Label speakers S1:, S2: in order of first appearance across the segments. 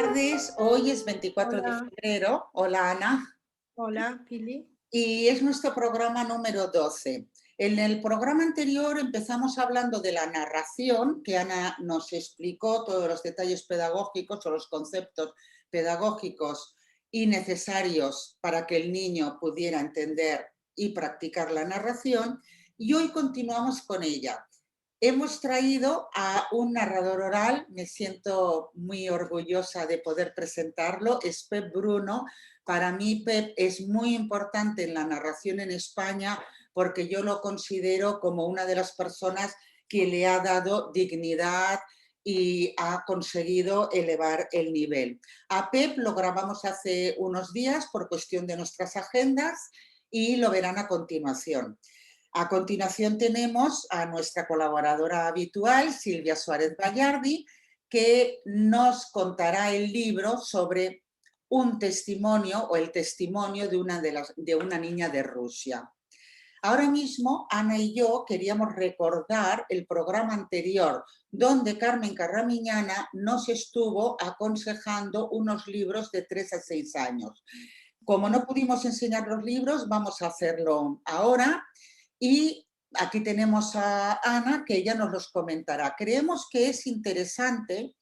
S1: tardes, hoy es 24 de
S2: Hola,
S1: febrero. Hola Ana,
S2: hola, Pili.
S1: y es nuestro programa número 12. En el programa anterior empezamos hablando de la narración, que Ana nos explicó todos los detalles pedagógicos o los conceptos pedagógicos y necesarios para que el niño pudiera entender y practicar la narración, y hoy continuamos con ella. Hemos traído a un narrador oral, me siento muy orgullosa de poder presentarlo, es Pep Bruno. Para mí Pep es muy importante en la narración en España porque yo lo considero como una de las personas que le ha dado dignidad y ha conseguido elevar el nivel. A Pep lo grabamos hace unos días por cuestión de nuestras agendas y lo verán a continuación. A continuación tenemos a nuestra colaboradora habitual, Silvia Suárez Vallardi, que nos contará el libro sobre un testimonio o el testimonio de una niña de Rusia. Ahora mismo, Ana y yo queríamos recordar el programa anterior donde Carmen Carramiñana nos estuvo aconsejando unos libros de 3 a 6 años. Como no pudimos enseñar los libros, vamos a hacerlo ahora y aquí tenemos a Ana, que ella nos los comentará. Creemos que es interesante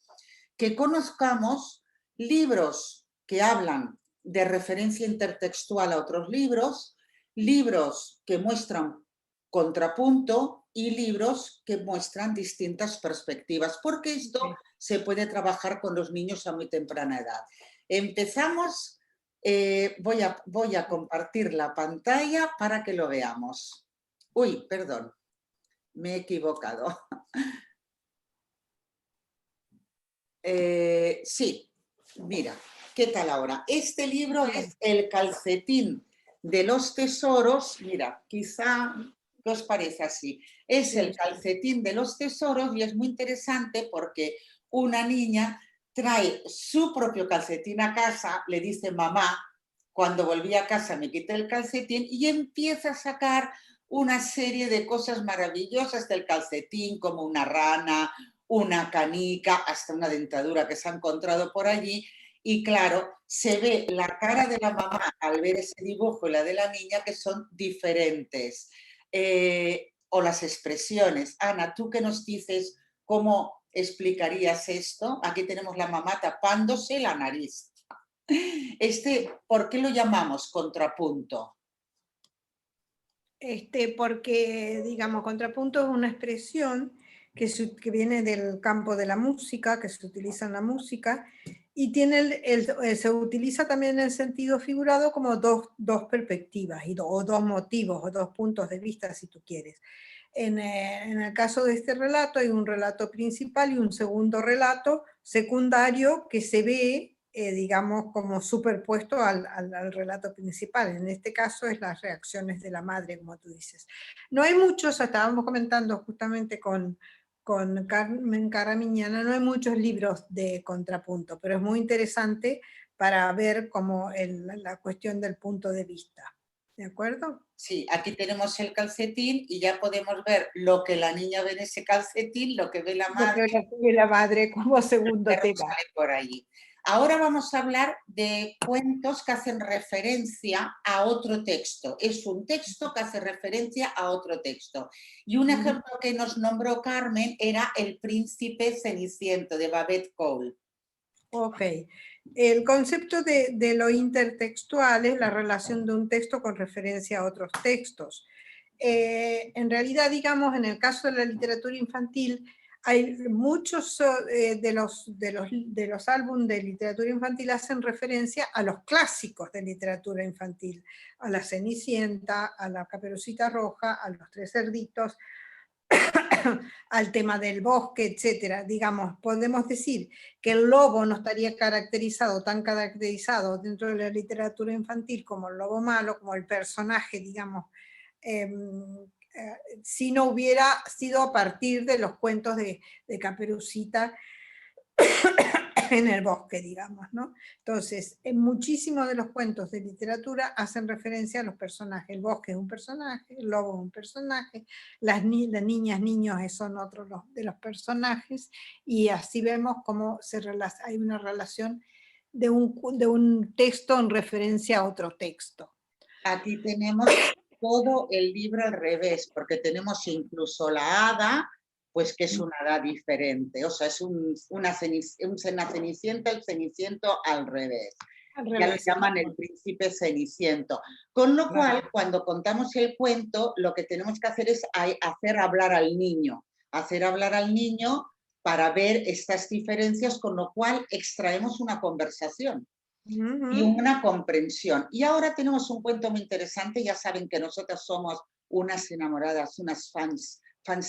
S1: que conozcamos libros que hablan de referencia intertextual a otros libros, libros que muestran contrapunto y libros que muestran distintas perspectivas, porque esto
S2: Sí.
S1: se puede trabajar con los niños a muy temprana edad. Empezamos, voy a compartir la pantalla para que lo veamos. Uy, perdón, me he equivocado. Sí, mira, ¿qué tal ahora? Este libro
S2: Bien.
S1: es El calcetín de los tesoros. Mira, quizá, ¿qué os parece así? Es
S2: Sí,
S1: el calcetín de los tesoros y es muy interesante porque una niña trae su propio calcetín a casa, le dice mamá, cuando volví a casa me quité el calcetín y empieza a sacar una serie de cosas maravillosas del calcetín, como una rana, una canica, hasta una dentadura que se ha encontrado por allí. Y claro, se ve la cara de la mamá al ver ese dibujo y la de la niña que son diferentes. O las expresiones. Ana, ¿tú qué nos dices? ¿Cómo explicarías esto? Aquí tenemos la mamá tapándose la nariz. ¿Por qué lo llamamos contrapunto?
S2: porque, digamos, contrapunto es una expresión que viene del campo de la música, que se utiliza en la música, y tiene se utiliza también en el sentido figurado como dos perspectivas, o dos motivos, o dos puntos de vista, si tú quieres. En el caso de este relato hay un relato principal y un segundo relato secundario que se ve, digamos, como superpuesto al relato principal. En este caso es las reacciones de la madre, como tú dices. No hay muchos, estábamos comentando justamente con Carmen Caramiñana, no hay muchos libros de contrapunto, pero es muy interesante para ver como la cuestión del punto de vista. ¿De acuerdo?
S1: Sí, aquí tenemos el calcetín y ya podemos ver lo que la niña ve en ese calcetín, lo que ve la
S2: Lo
S1: madre,
S2: que recibe la madre como
S1: el
S2: segundo
S1: perro
S2: tema.
S1: sale por allí. Ahora vamos a hablar de cuentos que hacen referencia a otro texto. Es un texto que hace referencia a otro texto. Y un ejemplo que nos nombró Carmen era El príncipe ceniciento de Babette Cole.
S2: Ok. El concepto de lo intertextual es la relación de un texto con referencia a otros textos. En realidad, digamos, en el caso de la literatura infantil, hay muchos de los álbumes de literatura infantil hacen referencia a los clásicos de literatura infantil, a la Cenicienta, a la Caperucita Roja, a los Tres Cerditos, al tema del bosque, etcétera. Digamos, podemos decir que el lobo no estaría tan caracterizado dentro de la literatura infantil como el lobo malo, como el personaje, digamos, eh, si no hubiera sido a partir de los cuentos de Caperucita en el bosque, digamos, ¿no? Entonces, en muchísimos de los cuentos de literatura hacen referencia a los personajes. El bosque es un personaje, el lobo es un personaje, las niñas, niños son otros de los personajes, y así vemos cómo hay una relación de un texto en referencia a otro texto.
S1: Aquí tenemos todo el libro al revés, porque tenemos incluso la hada, pues que es una hada diferente, o sea, es una cenicienta, el ceniciento al revés.
S2: Al
S1: Ya lo
S2: revés,
S1: llaman el príncipe ceniciento. Con lo cual, cuando contamos el cuento, lo que tenemos que hacer es hacer hablar al niño, para ver estas diferencias, con lo cual extraemos una conversación y una comprensión. Y ahora tenemos un cuento muy interesante. Ya saben que nosotras somos unas enamoradas, unas fans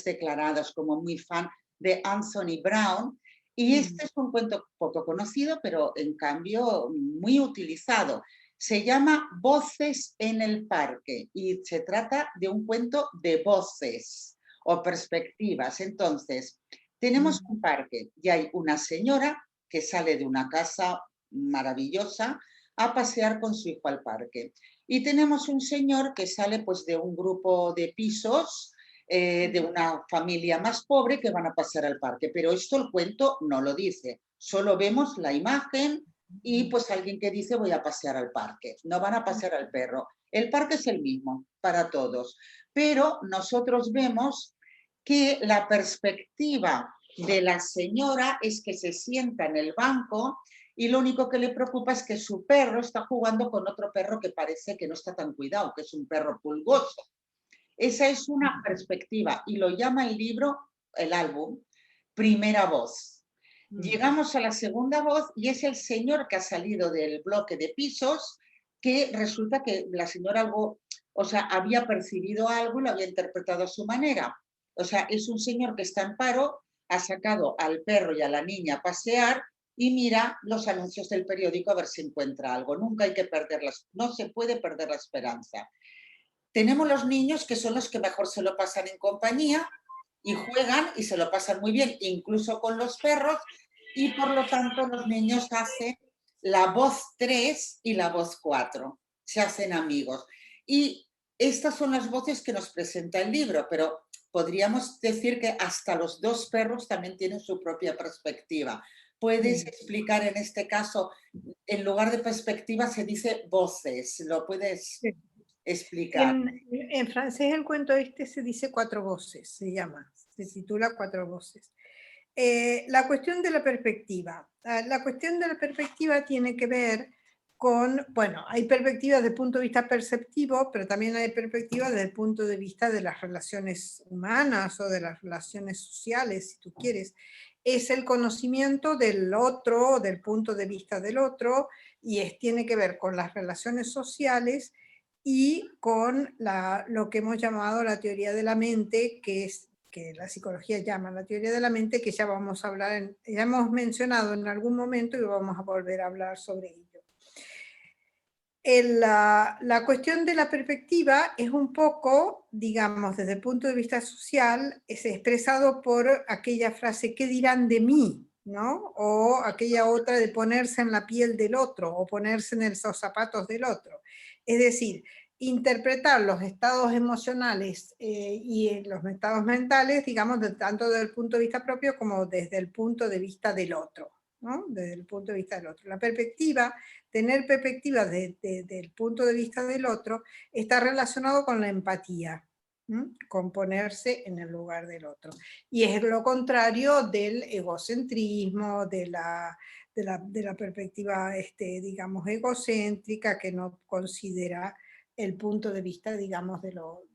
S1: declaradas, como muy fan de Anthony Brown. Y este es un cuento poco conocido, pero en cambio muy utilizado. Se llama Voces en el parque y se trata de un cuento de voces o perspectivas. Entonces, tenemos un parque y hay una señora que sale de una casa maravillosa a pasear con su hijo al parque. Y tenemos un señor que sale pues de un grupo de pisos de una familia más pobre que van a pasear al parque. Pero esto el cuento no lo dice. Solo vemos la imagen y pues alguien que dice voy a pasear al parque. No van a pasear al perro. El parque es el mismo para todos. Pero nosotros vemos que la perspectiva de la señora es que se sienta en el banco y lo único que le preocupa es que su perro está jugando con otro perro que parece que no está tan cuidado, que es un perro pulgoso. Esa es una perspectiva y lo llama el libro, el álbum, Primera Voz. Llegamos a la segunda voz y es el señor que ha salido del bloque de pisos, que resulta que la señora algo, o sea, había percibido algo y lo había interpretado a su manera. O sea, es un señor que está en paro, ha sacado al perro y a la niña a pasear y mira los anuncios del periódico a ver si encuentra algo. Nunca hay que perderlas, no se puede perder la esperanza. Tenemos los niños que son los que mejor se lo pasan en compañía y juegan y se lo pasan muy bien, incluso con los perros, y por lo tanto los niños hacen la voz 3 y la voz 4, se hacen amigos. Y estas son las voces que nos presenta el libro, pero podríamos decir que hasta los dos perros también tienen su propia perspectiva. ¿Puedes explicar en este caso, en lugar de perspectiva se dice voces? ¿Lo puedes explicar?
S2: En francés el cuento este se dice cuatro voces, se llama, se titula Cuatro voces. La cuestión de la perspectiva. La cuestión de la perspectiva tiene que ver con, bueno, hay perspectivas desde el punto de vista perceptivo, pero también hay perspectivas desde el punto de vista de las relaciones humanas o de las relaciones sociales, si tú quieres. Es el conocimiento del otro, del punto de vista del otro, y tiene que ver con las relaciones sociales y con lo que hemos llamado la teoría de la mente, que la psicología llama la teoría de la mente, que ya vamos a hablar, ya hemos mencionado en algún momento y vamos a volver a hablar sobre ello. La cuestión de la perspectiva es un poco, digamos, desde el punto de vista social, es expresado por aquella frase, ¿qué dirán de mí? ¿No? O aquella otra de ponerse en la piel del otro o ponerse en los zapatos del otro. Es decir, interpretar los estados emocionales y los estados mentales, digamos, tanto desde el punto de vista propio como desde el punto de vista del otro, ¿no? Desde el punto de vista del otro. La perspectiva, tener perspectiva desde el punto de vista del otro, está relacionado con la empatía, con ponerse en el lugar del otro. Y es lo contrario del egocentrismo, de la perspectiva, digamos, egocéntrica, que no considera el punto de vista, digamos, de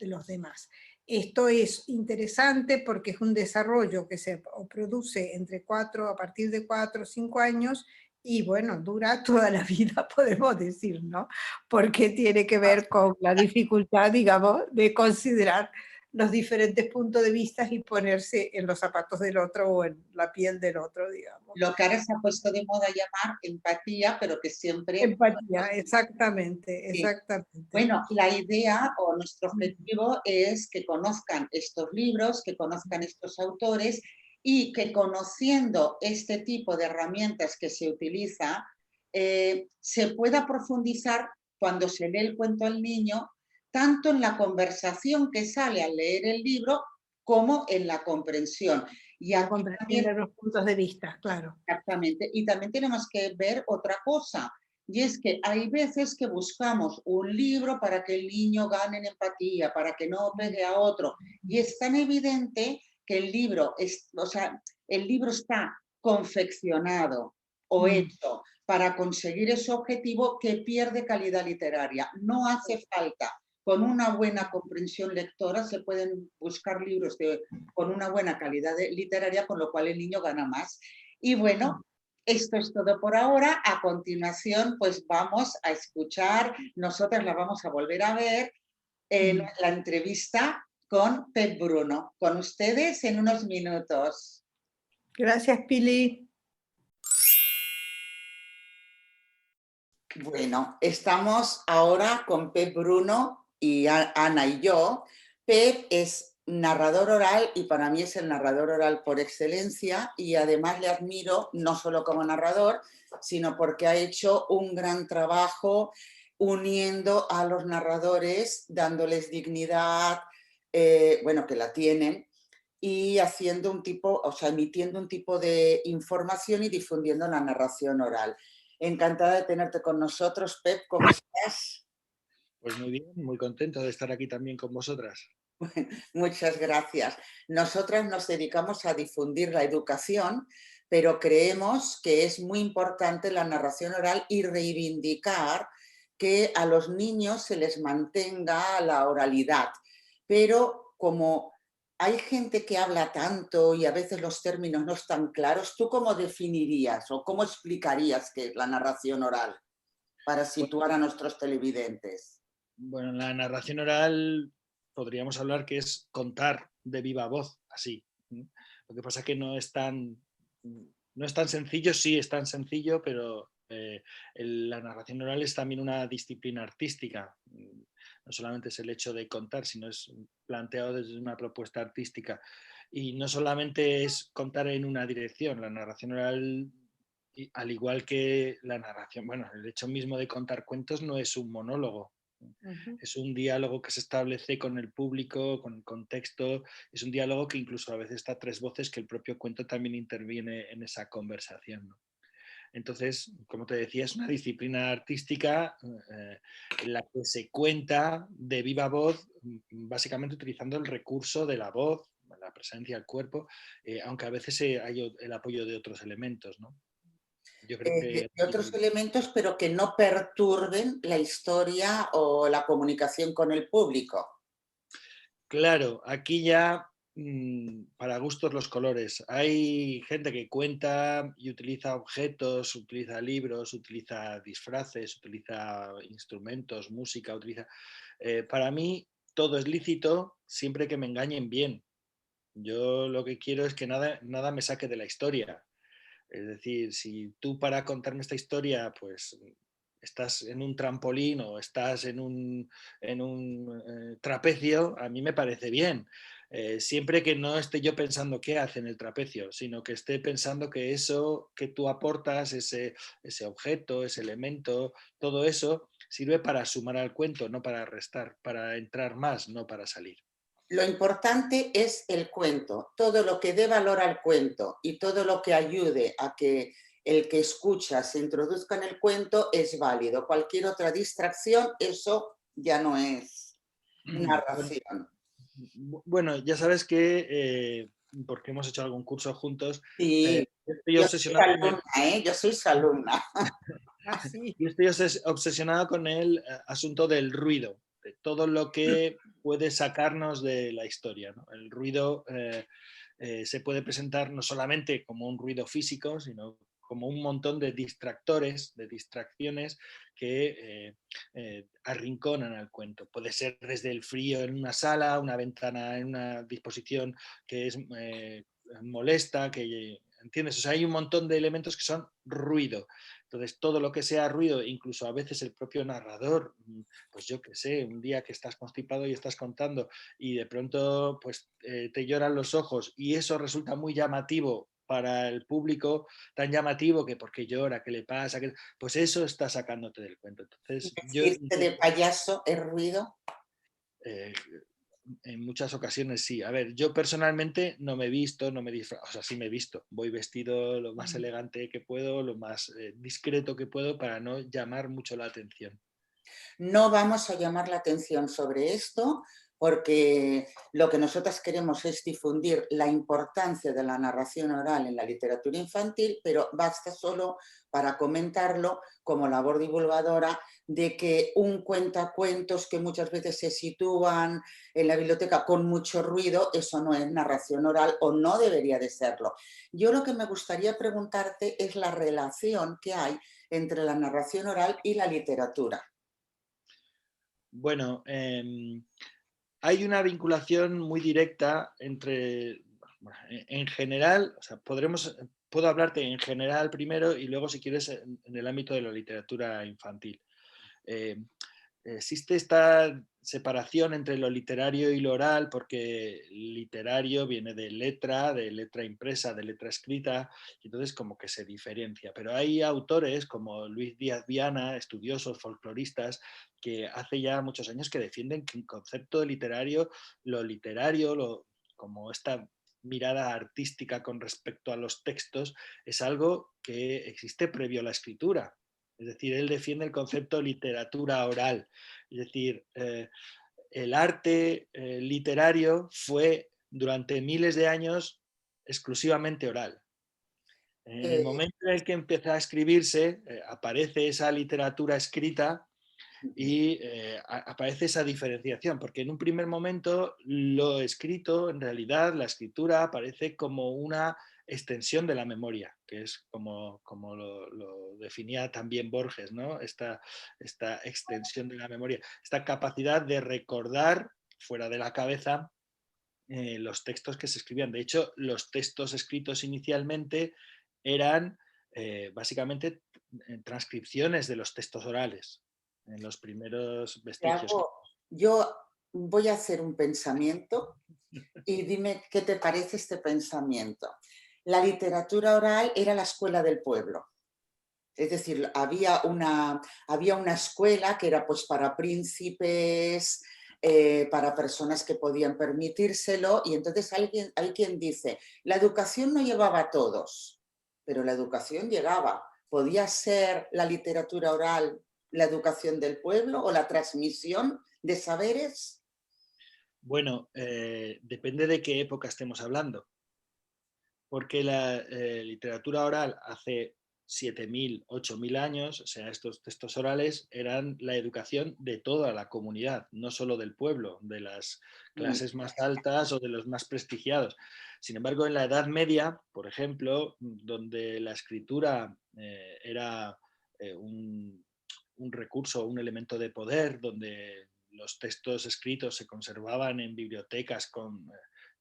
S2: los demás. Esto es interesante porque es un desarrollo que se produce a partir de 4 o 5 años y bueno, dura toda la vida, podemos decir, ¿no? Porque tiene que ver con la dificultad, digamos, de considerar los diferentes puntos de vista y ponerse en los zapatos del otro o en la piel del otro, digamos.
S1: Lo que ahora se ha puesto de moda llamar empatía, pero que siempre...
S2: Empatía, exactamente, exactamente.
S1: Bueno, la idea o nuestro objetivo es que conozcan estos libros, que conozcan estos autores y que conociendo este tipo de herramientas que se utiliza, se pueda profundizar cuando se lee el cuento al niño, tanto en la conversación que sale al leer el libro como en la comprensión. Y
S2: La
S1: aquí
S2: comprensión
S1: también,
S2: de los puntos de vista, claro.
S1: exactamente, y también tenemos que ver otra cosa, y es que hay veces que buscamos un libro para que el niño gane en empatía, para que no pegue a otro, y es tan evidente que el libro, o sea, el libro está confeccionado o hecho para conseguir ese objetivo que pierde calidad literaria. No hace falta. Con una buena comprensión lectora se pueden buscar libros con una buena calidad literaria, con lo cual el niño gana más. Y bueno, esto es todo por ahora. A continuación, pues vamos a escuchar, nosotras la vamos a volver a ver, la entrevista con Pep Bruno. Con ustedes en unos minutos.
S2: Gracias, Pili.
S1: Bueno, estamos ahora con Pep Bruno y Ana y yo. Pep es narrador oral y para mí es el narrador oral por excelencia, y además le admiro no solo como narrador, sino porque ha hecho un gran trabajo uniendo a los narradores, dándoles dignidad, bueno, que la tienen, y haciendo un tipo, o sea, emitiendo un tipo de información y difundiendo la narración oral. Encantada de tenerte con nosotros, Pep, ¿cómo estás?
S3: Pues muy bien, muy contento de estar aquí también con vosotras.
S1: Muchas gracias. Nosotras nos dedicamos a difundir la educación, pero creemos que es muy importante la narración oral y reivindicar que a los niños se les mantenga la oralidad. Pero como hay gente que habla tanto y a veces los términos no están claros, ¿tú cómo definirías o cómo explicarías qué es la narración oral para situar a nuestros televidentes?
S3: Bueno, la narración oral podríamos hablar que es contar de viva voz, así. Lo que pasa es que no es tan sencillo, sí es tan sencillo, pero la narración oral es también una disciplina artística. No solamente es el hecho de contar, sino es planteado desde una propuesta artística. Y no solamente es contar en una dirección, la narración oral, al igual que la narración, bueno, el hecho mismo de contar cuentos no es un monólogo. Es un diálogo que se establece con el público, con el contexto, es un diálogo que incluso a veces está a tres voces, que el propio cuento también interviene en esa conversación, ¿no? Entonces, como te decía, es una disciplina artística en la que se cuenta de viva voz, básicamente utilizando el recurso de la voz, la presencia del cuerpo, aunque a veces hay el apoyo de otros elementos, ¿no? Yo creo que
S1: De otros elementos, pero que no perturben la historia o la comunicación con el público.
S3: claro, aquí ya para gustos los colores. Hay gente que cuenta y utiliza objetos, utiliza libros, utiliza disfraces, utiliza instrumentos, música, utiliza... para mí todo es lícito siempre que me engañen bien. Yo lo que quiero es que nada me saque de la historia. Es decir, si tú para contarme esta historia, pues estás en un trampolín o estás en un trapecio, a mí me parece bien. Siempre que no esté yo pensando qué hace en el trapecio, sino que esté pensando que eso que tú aportas, ese objeto, ese elemento, todo eso sirve para sumar al cuento, no para restar, para entrar más, no para salir.
S1: Lo importante es el cuento, todo lo que dé valor al cuento y todo lo que ayude a que el que escucha se introduzca en el cuento es válido. Cualquier otra distracción, eso ya no es narración.
S3: Bueno, ya sabes que, porque hemos hecho algún curso juntos,
S1: Sí,
S3: estoy
S1: yo soy
S3: obsesionado con
S1: alumna, ¿eh? Yo soy su alumna.
S2: Así.
S3: yo estoy obsesionado con el asunto del ruido, de todo lo que puede sacarnos de la historia, ¿no? El ruido se puede presentar no solamente como un ruido físico, sino como un montón de distractores, de distracciones que arrinconan al cuento. Puede ser desde el frío en una sala, una ventana en una disposición que es molesta, que, ¿entiendes? O sea, hay un montón de elementos que son ruido. Entonces, todo lo que sea ruido, incluso a veces el propio narrador, pues yo qué sé, un día que estás constipado y estás contando y de pronto pues te lloran los ojos y eso resulta muy llamativo para el público, tan llamativo que por qué llora, qué le pasa, pues eso está sacándote del cuento. Entonces, yo
S1: Vestirse de payaso es ruido.
S3: eh, en muchas ocasiones sí. A ver, yo personalmente no me he visto, no me disfrazo, o sea, sí me he visto. Voy vestido lo más elegante que puedo, lo más discreto que puedo para no llamar mucho la atención.
S1: No vamos a llamar la atención sobre esto porque lo que nosotras queremos es difundir la importancia de la narración oral en la literatura infantil, pero basta solo para comentarlo como labor divulgadora de que un cuentacuentos que muchas veces se sitúan en la biblioteca con mucho ruido, eso no es narración oral o no debería de serlo. Yo lo que me gustaría preguntarte es la relación que hay entre la narración oral y la literatura.
S3: Bueno, hay una vinculación muy directa entre, en general, o sea, puedo hablarte en general primero y luego, si quieres, en el ámbito de la literatura infantil. Eh, Existe esta separación entre lo literario y lo oral porque literario viene de letra impresa, de letra escrita, y entonces como que se diferencia. Pero hay autores como Luis Díaz Viana, estudiosos, folcloristas, que hace ya muchos años que defienden que el concepto de lo literario, como esta mirada artística con respecto a los textos, es algo que existe previo a la escritura. Es decir, él defiende el concepto de literatura oral. Es decir, el arte literario fue durante miles de años exclusivamente oral. En el
S1: Eh,
S3: momento en el que empieza a escribirse, aparece esa literatura escrita y aparece esa diferenciación, porque en un primer momento lo escrito, en realidad la escritura aparece como una extensión de la memoria, que es como lo definía también Borges, ¿no? Esta extensión de la memoria, esta capacidad de recordar fuera de la cabeza los textos que se escribían. De hecho, los textos escritos inicialmente eran básicamente transcripciones de los textos orales, en los primeros vestigios.
S1: yo voy a hacer un pensamiento y dime qué te parece este pensamiento. La literatura oral era la escuela del pueblo. Es decir, había una escuela que era pues para príncipes, para personas que podían permitírselo, y entonces hay quien dice, la educación no llevaba a todos, pero la educación llegaba. ¿Podía ser la literatura oral la educación del pueblo o la transmisión de saberes?
S3: Bueno, depende de qué época estemos hablando, porque la literatura oral hace 7.000, 8.000 años, o sea, estos textos orales eran la educación de toda la comunidad, no solo del pueblo, de las
S1: Mm.
S3: clases más altas o de los más prestigiados. Sin embargo, en la Edad Media, por ejemplo, donde la escritura era un recurso, un elemento de poder, donde los textos escritos se conservaban en bibliotecas con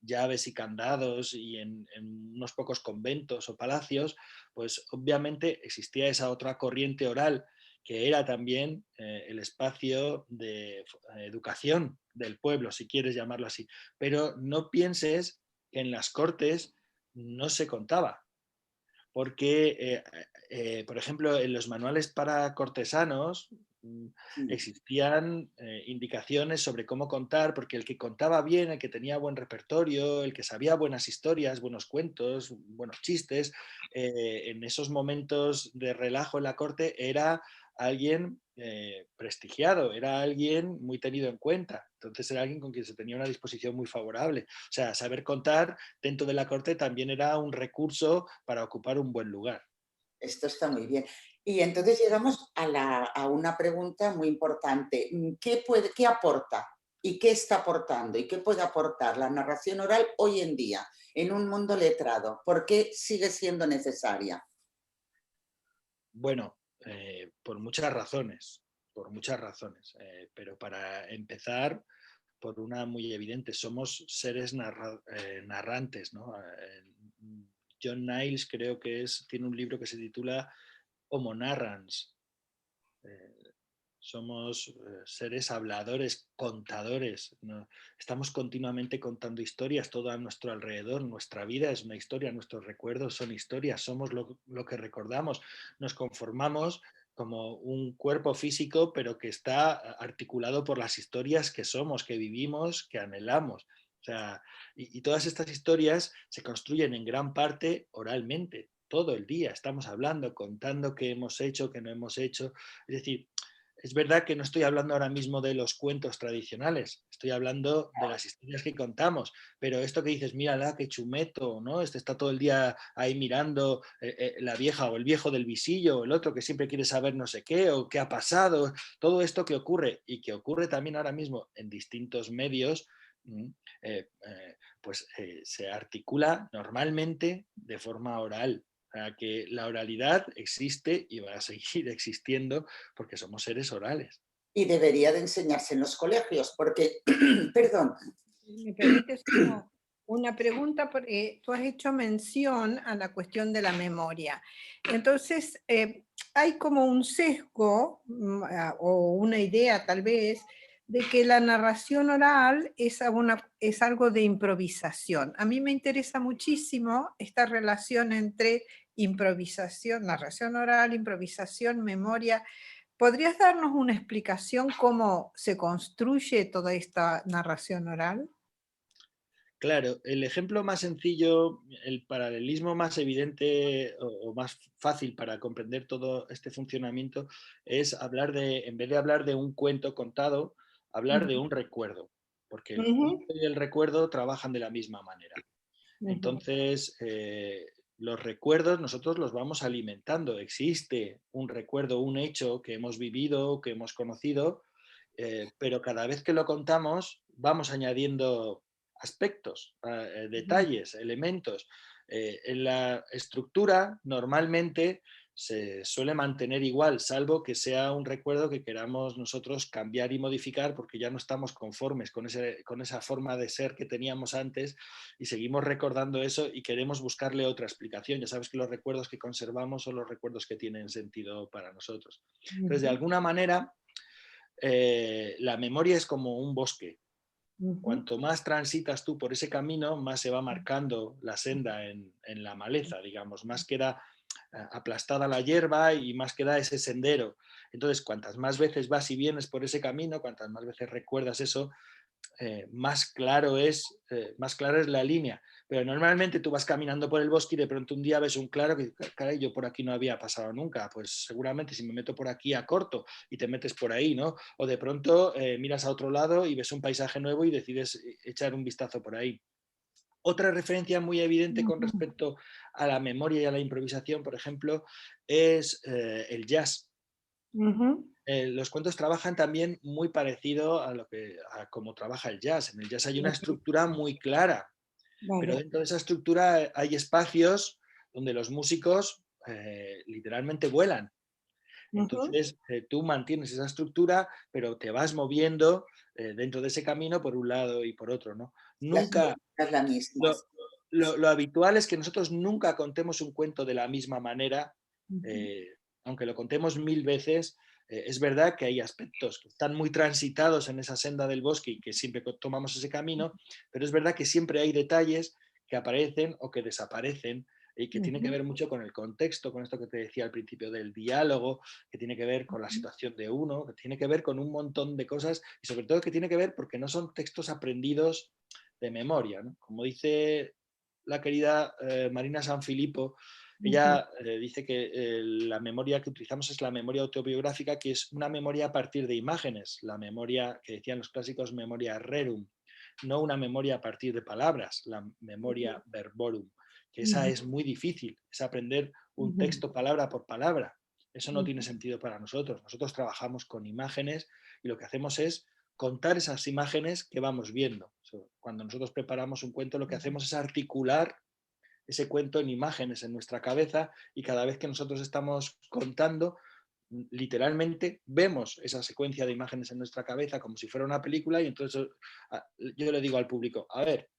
S3: llaves y candados y en unos pocos conventos o palacios, pues obviamente existía esa otra corriente oral que era también el espacio de educación del pueblo, si quieres llamarlo así. Pero no pienses que en las cortes no se contaba, porque, por ejemplo, en los manuales para cortesanos existían indicaciones sobre cómo contar, porque el que contaba bien, el que tenía buen repertorio, el que sabía buenas historias, buenos cuentos, buenos chistes, en esos momentos de relajo en la corte era alguien prestigiado, era alguien muy tenido en cuenta. Entonces era alguien con quien se tenía una disposición muy favorable. O sea, saber contar dentro de la corte también era un recurso para ocupar un buen lugar.
S1: Esto está muy bien. Y entonces llegamos a una pregunta muy importante. ¿Qué aporta? ¿Y qué está aportando? ¿Y qué puede aportar la narración oral hoy en día en un mundo letrado? ¿Por qué sigue siendo necesaria?
S3: Bueno, por muchas razones. Pero para empezar, por una muy evidente, somos seres narrantes, ¿no? John Niles creo que tiene un libro que se titula Homo Narrans. Eh, Somos seres habladores, contadores, ¿no? Estamos continuamente contando historias, todo a nuestro alrededor. Nuestra vida es una historia, nuestros recuerdos son historias, somos lo que recordamos. Nos conformamos como un cuerpo físico, pero que está articulado por las historias que somos, que vivimos, que anhelamos. O sea, y todas estas historias se construyen en gran parte oralmente. Todo el día estamos hablando, contando qué hemos hecho, qué no hemos hecho. Es decir, es verdad que no estoy hablando ahora mismo de los cuentos tradicionales, estoy hablando de las historias que contamos, pero esto que dices, mírala, qué chumeto, ¿no? Este está todo el día ahí mirando la vieja o el viejo del visillo, o el otro que siempre quiere saber no sé qué, o qué ha pasado, todo esto que ocurre y que ocurre también ahora mismo en distintos medios, pues se articula normalmente de forma oral. O sea, que la oralidad existe y va a seguir existiendo porque somos seres orales.
S1: Y debería de enseñarse en los colegios, porque, perdón.
S2: ¿Me permites una pregunta? Porque tú has hecho mención a la cuestión de la memoria. Entonces, hay como un sesgo o una idea tal vez de que la narración oral es algo de improvisación. A mí me interesa muchísimo esta relación entre improvisación, narración oral, improvisación, memoria. ¿Podrías darnos una explicación cómo se construye toda esta narración oral?
S3: Claro, el ejemplo más sencillo, el paralelismo más evidente o más fácil para comprender todo este funcionamiento es hablar de, en vez de hablar de un cuento contado, hablar de un recuerdo, porque el
S2: Ujú,
S3: cuento y el recuerdo trabajan de la misma manera.
S2: ujú,
S3: Entonces, los recuerdos nosotros los vamos alimentando. Existe un recuerdo, un hecho que hemos vivido, que hemos conocido, pero cada vez que lo contamos vamos añadiendo aspectos, detalles, elementos. En la estructura normalmente se suele mantener igual, salvo que sea un recuerdo que queramos nosotros cambiar y modificar porque ya no estamos conformes con esa forma de ser que teníamos antes y seguimos recordando eso y queremos buscarle otra explicación. Ya sabes que los recuerdos que conservamos son los recuerdos que tienen sentido para nosotros. Entonces, de
S2: ujú,
S3: alguna manera, la memoria es como un bosque.
S2: ujú,
S3: Cuanto más transitas tú por ese camino, más se va marcando la senda en la maleza, digamos, más queda aplastada la hierba y más queda ese sendero. Entonces, cuantas más veces vas y vienes por ese camino, cuantas más veces recuerdas eso, más clara es la línea. Pero normalmente tú vas caminando por el bosque y de pronto un día ves un claro que, caray, yo por aquí no había pasado nunca. Pues seguramente si me meto por aquí a corto y te metes por ahí, ¿no? O de pronto miras a otro lado y ves un paisaje nuevo y decides echar un vistazo por ahí. Otra referencia muy evidente con
S2: ujú,
S3: respecto a la memoria y a la improvisación, por ejemplo, es el jazz.
S2: ujú.
S3: Los cuentos trabajan también muy parecido a cómo trabaja el jazz. En el jazz hay una estructura muy clara, pero
S2: Vale.
S3: dentro de esa estructura hay espacios donde los músicos literalmente vuelan.
S2: Ujú.
S3: Entonces tú mantienes esa estructura, pero te vas moviendo dentro de ese camino por un lado y por otro, ¿no?
S1: Las
S3: Nunca,
S1: métricas las mismas.
S3: lo, lo habitual es que nosotros nunca contemos un cuento de la misma manera,
S2: Ujú.
S3: eh, aunque lo contemos 1000 veces. Es verdad que hay aspectos que están muy transitados en esa senda del bosque y que siempre tomamos ese camino, pero es verdad que siempre hay detalles que aparecen o que desaparecen y que tienen que
S2: Ujú.
S3: ver mucho con el contexto, con esto que te decía al principio del diálogo, que tiene que ver con la situación de uno, que tiene que ver con un montón de cosas y sobre todo que tiene que ver porque no son textos aprendidos de memoria, ¿no? Como dice la querida Marina Sanfilippo,
S2: Ujú.
S3: ella dice que la memoria que utilizamos es la memoria autobiográfica, que es una memoria a partir de imágenes, la memoria que decían los clásicos, memoria rerum, no una memoria a partir de palabras, la memoria verborum, que esa
S2: Ujú.
S3: es muy difícil, es aprender un
S2: Ujú.
S3: texto palabra por palabra. Eso no tiene
S2: Ujú.
S3: sentido para nosotros. Nosotros trabajamos con imágenes y lo que hacemos es contar esas imágenes que vamos viendo. Cuando nosotros preparamos un cuento, lo que hacemos es articular ese cuento en imágenes en nuestra cabeza y cada vez que nosotros estamos contando, literalmente vemos esa secuencia de imágenes en nuestra cabeza como si fuera una película y entonces yo le digo al público, a ver,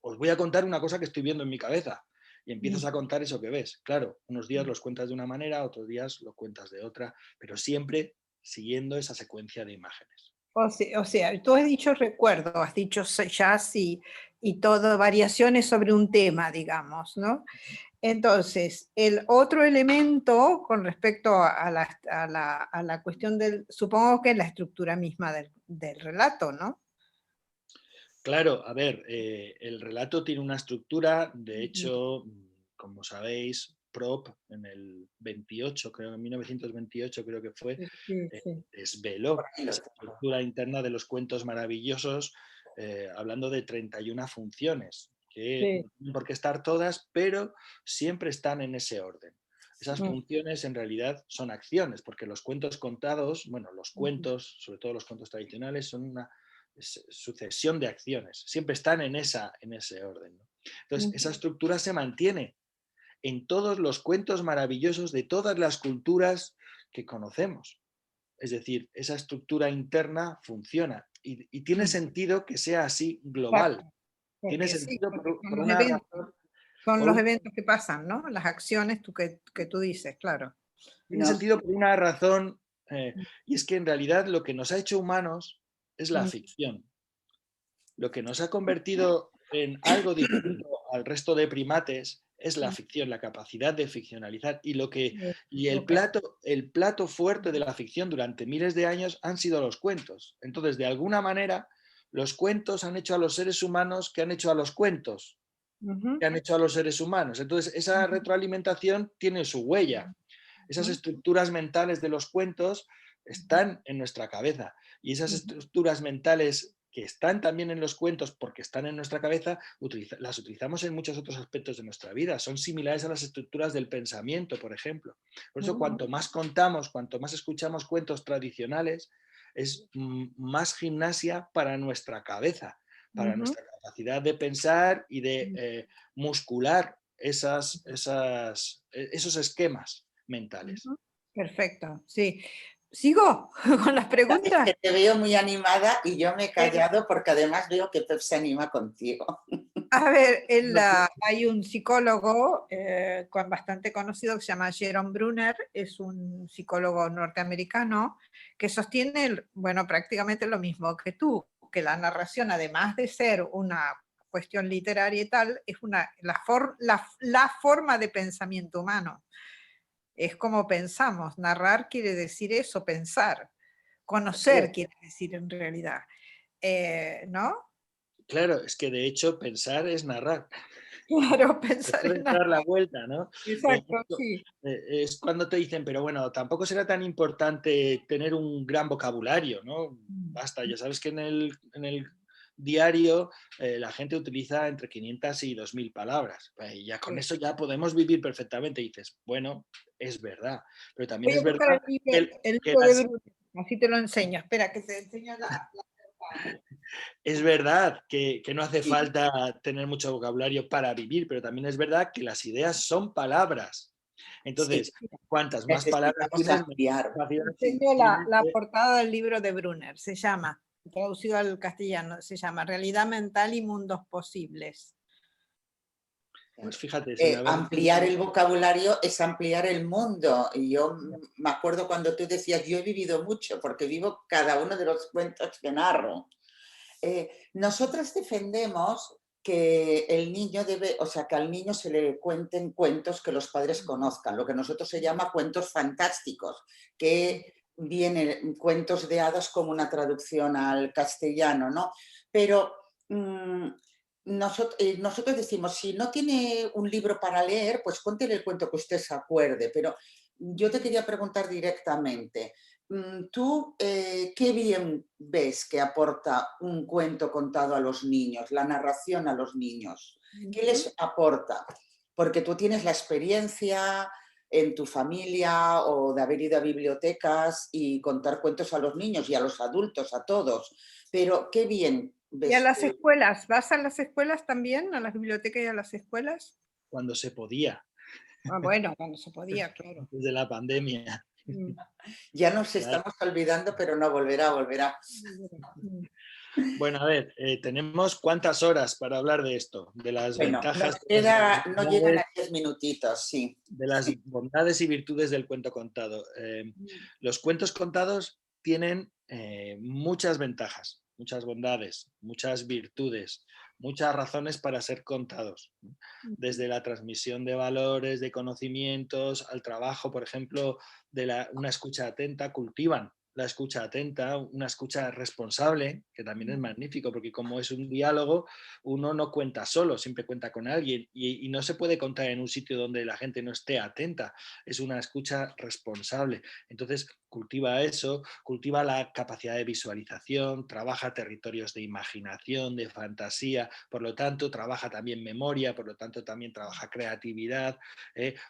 S3: os voy a contar una cosa que estoy viendo en mi cabeza. Y empiezas a contar eso que ves. Claro, unos días los cuentas de una manera, otros días lo cuentas de otra, pero siempre siguiendo esa secuencia de imágenes.
S2: O sea, tú has dicho recuerdo, has dicho jazz y todo, variaciones sobre un tema, digamos, ¿no? Entonces, el otro elemento con respecto a la cuestión del, supongo que es la estructura misma del relato, ¿no?
S3: Claro, a ver, el relato tiene una estructura, de hecho, como sabéis, Prop en el 28, creo en 1928 creo que fue,
S2: Sí, sí.
S3: desveló esa estructura interna de los cuentos maravillosos, hablando de 31 funciones, que
S2: Sí.
S3: no tienen por qué estar todas, pero siempre están en ese orden. Esas funciones en realidad son acciones, porque los cuentos contados, bueno, los cuentos, sobre todo los cuentos tradicionales, son una sucesión de acciones, siempre están en ese orden, ¿no? Entonces, esa estructura se mantiene en todos los cuentos maravillosos de todas las culturas que conocemos. Es decir, esa estructura interna funciona y tiene sentido que sea así global.
S2: Exacto,
S3: Tiene
S2: porque sí,
S3: sentido
S2: porque
S3: por una razón.
S2: son
S3: Por
S2: los
S3: un-
S2: eventos que pasan, ¿no? Las acciones que tú dices, claro.
S3: Tiene sentido por una razón, y es que en realidad lo que nos ha hecho humanos es la ficción. Lo que nos ha convertido en algo distinto al resto de primates es la ficción, la capacidad de ficcionalizar. Y el plato fuerte de la ficción durante miles de años han sido los cuentos. Entonces, de alguna manera, los cuentos han hecho a los seres humanos que han hecho a los cuentos, que han hecho a los seres humanos. Entonces, esa retroalimentación tiene su huella. Esas estructuras mentales de los cuentos están en nuestra cabeza, y esas estructuras mentales que están también en los cuentos porque están en nuestra cabeza, las utilizamos en muchos otros aspectos de nuestra vida. Son similares a las estructuras del pensamiento, por ejemplo. Por eso, cuanto más contamos, cuanto más escuchamos cuentos tradicionales, es más gimnasia para nuestra cabeza, para nuestra capacidad de pensar y de muscular esos esquemas mentales.
S2: Perfecto, sí. ¿Sigo con las
S1: Es
S2: preguntas?
S1: que te veo muy animada y yo me he callado porque además veo que Pep se anima contigo.
S2: A ver, hay un psicólogo bastante conocido que se llama Jerome Bruner, es un psicólogo norteamericano que sostiene, bueno, prácticamente lo mismo que tú, que la narración, además de ser una cuestión literaria y tal, es la forma de pensamiento humano. Es como pensamos, narrar quiere decir eso, pensar, conocer quiere decir en realidad, ¿no?
S3: Claro, es que de hecho pensar es narrar.
S2: Claro, pensar
S3: Después
S2: en
S3: de dar la
S2: narrar.
S3: vuelta, ¿no?
S2: Exacto, sí.
S3: Es cuando te dicen, pero bueno, tampoco será tan importante tener un gran vocabulario, ¿no? Basta, ya sabes que en el diario la gente utiliza entre 500 y 2000 palabras. Y ya con eso ya podemos vivir perfectamente. Y dices, bueno, es verdad. Pero también
S2: Voy a
S3: es
S2: buscar
S3: verdad
S2: el
S3: que
S2: libro de Bruno, así te lo enseño. Espera, que te enseño la portada.
S3: es verdad que no hace
S1: Sí,
S3: falta tener mucho vocabulario para vivir, pero también es verdad que las ideas son palabras.
S1: sí,
S3: Entonces, cuantas más palabras
S1: necesitamos
S3: tienes, más
S1: ampliar.
S3: capacidad
S2: Enseño
S3: tienes
S2: la portada del libro de Brunner, se llama, traducido al castellano, se llama Realidad Mental y Mundos Posibles.
S3: Pues fíjate, sin haber
S1: Ampliar el vocabulario es ampliar el mundo. Y yo me acuerdo cuando tú decías, yo he vivido mucho, porque vivo cada uno de los cuentos que narro. Nosotras defendemos que el niño debe, o sea, que al niño se le cuenten cuentos que los padres conozcan, lo que nosotros se llama cuentos fantásticos, que vienen cuentos de hadas como una traducción al castellano, ¿no? Pero nosotros decimos, si no tiene un libro para leer, pues cuéntele el cuento que usted se acuerde, pero yo te quería preguntar directamente, ¿tú qué bien ves que aporta un cuento contado a los niños, la narración a los niños? ¿Qué les aporta? Porque tú tienes la experiencia en tu familia o de haber ido a bibliotecas y contar cuentos a los niños y a los adultos, a todos. Pero qué bien
S2: ¿Y a
S1: ves.
S2: las escuelas? ¿Vas a las escuelas también? ¿A las bibliotecas y a las escuelas?
S3: cuando se podía,
S2: Ah, bueno, cuando se podía, claro.
S3: desde la pandemia.
S1: Ya nos
S3: Claro.
S1: estamos olvidando, pero no volverá, volverá.
S3: Bueno, a ver, tenemos cuántas horas para hablar de esto, de las
S1: Bueno,
S3: ventajas,
S1: no llegan a 10 minutitos, sí.
S3: de las bondades y virtudes del cuento contado. Los cuentos contados tienen muchas ventajas. muchas bondades, muchas virtudes, muchas razones para ser contados. Desde la transmisión de valores, de conocimientos, al trabajo, por ejemplo, de una escucha atenta, cultivan la escucha atenta, una escucha responsable, que también es magnífico, porque como es un diálogo, uno no cuenta solo, siempre cuenta con alguien, y no se puede contar en un sitio donde la gente no esté atenta, es una escucha responsable. Entonces, cultiva eso, cultiva la capacidad de visualización, trabaja territorios de imaginación, de fantasía, por lo tanto, trabaja también memoria, por lo tanto, también trabaja creatividad,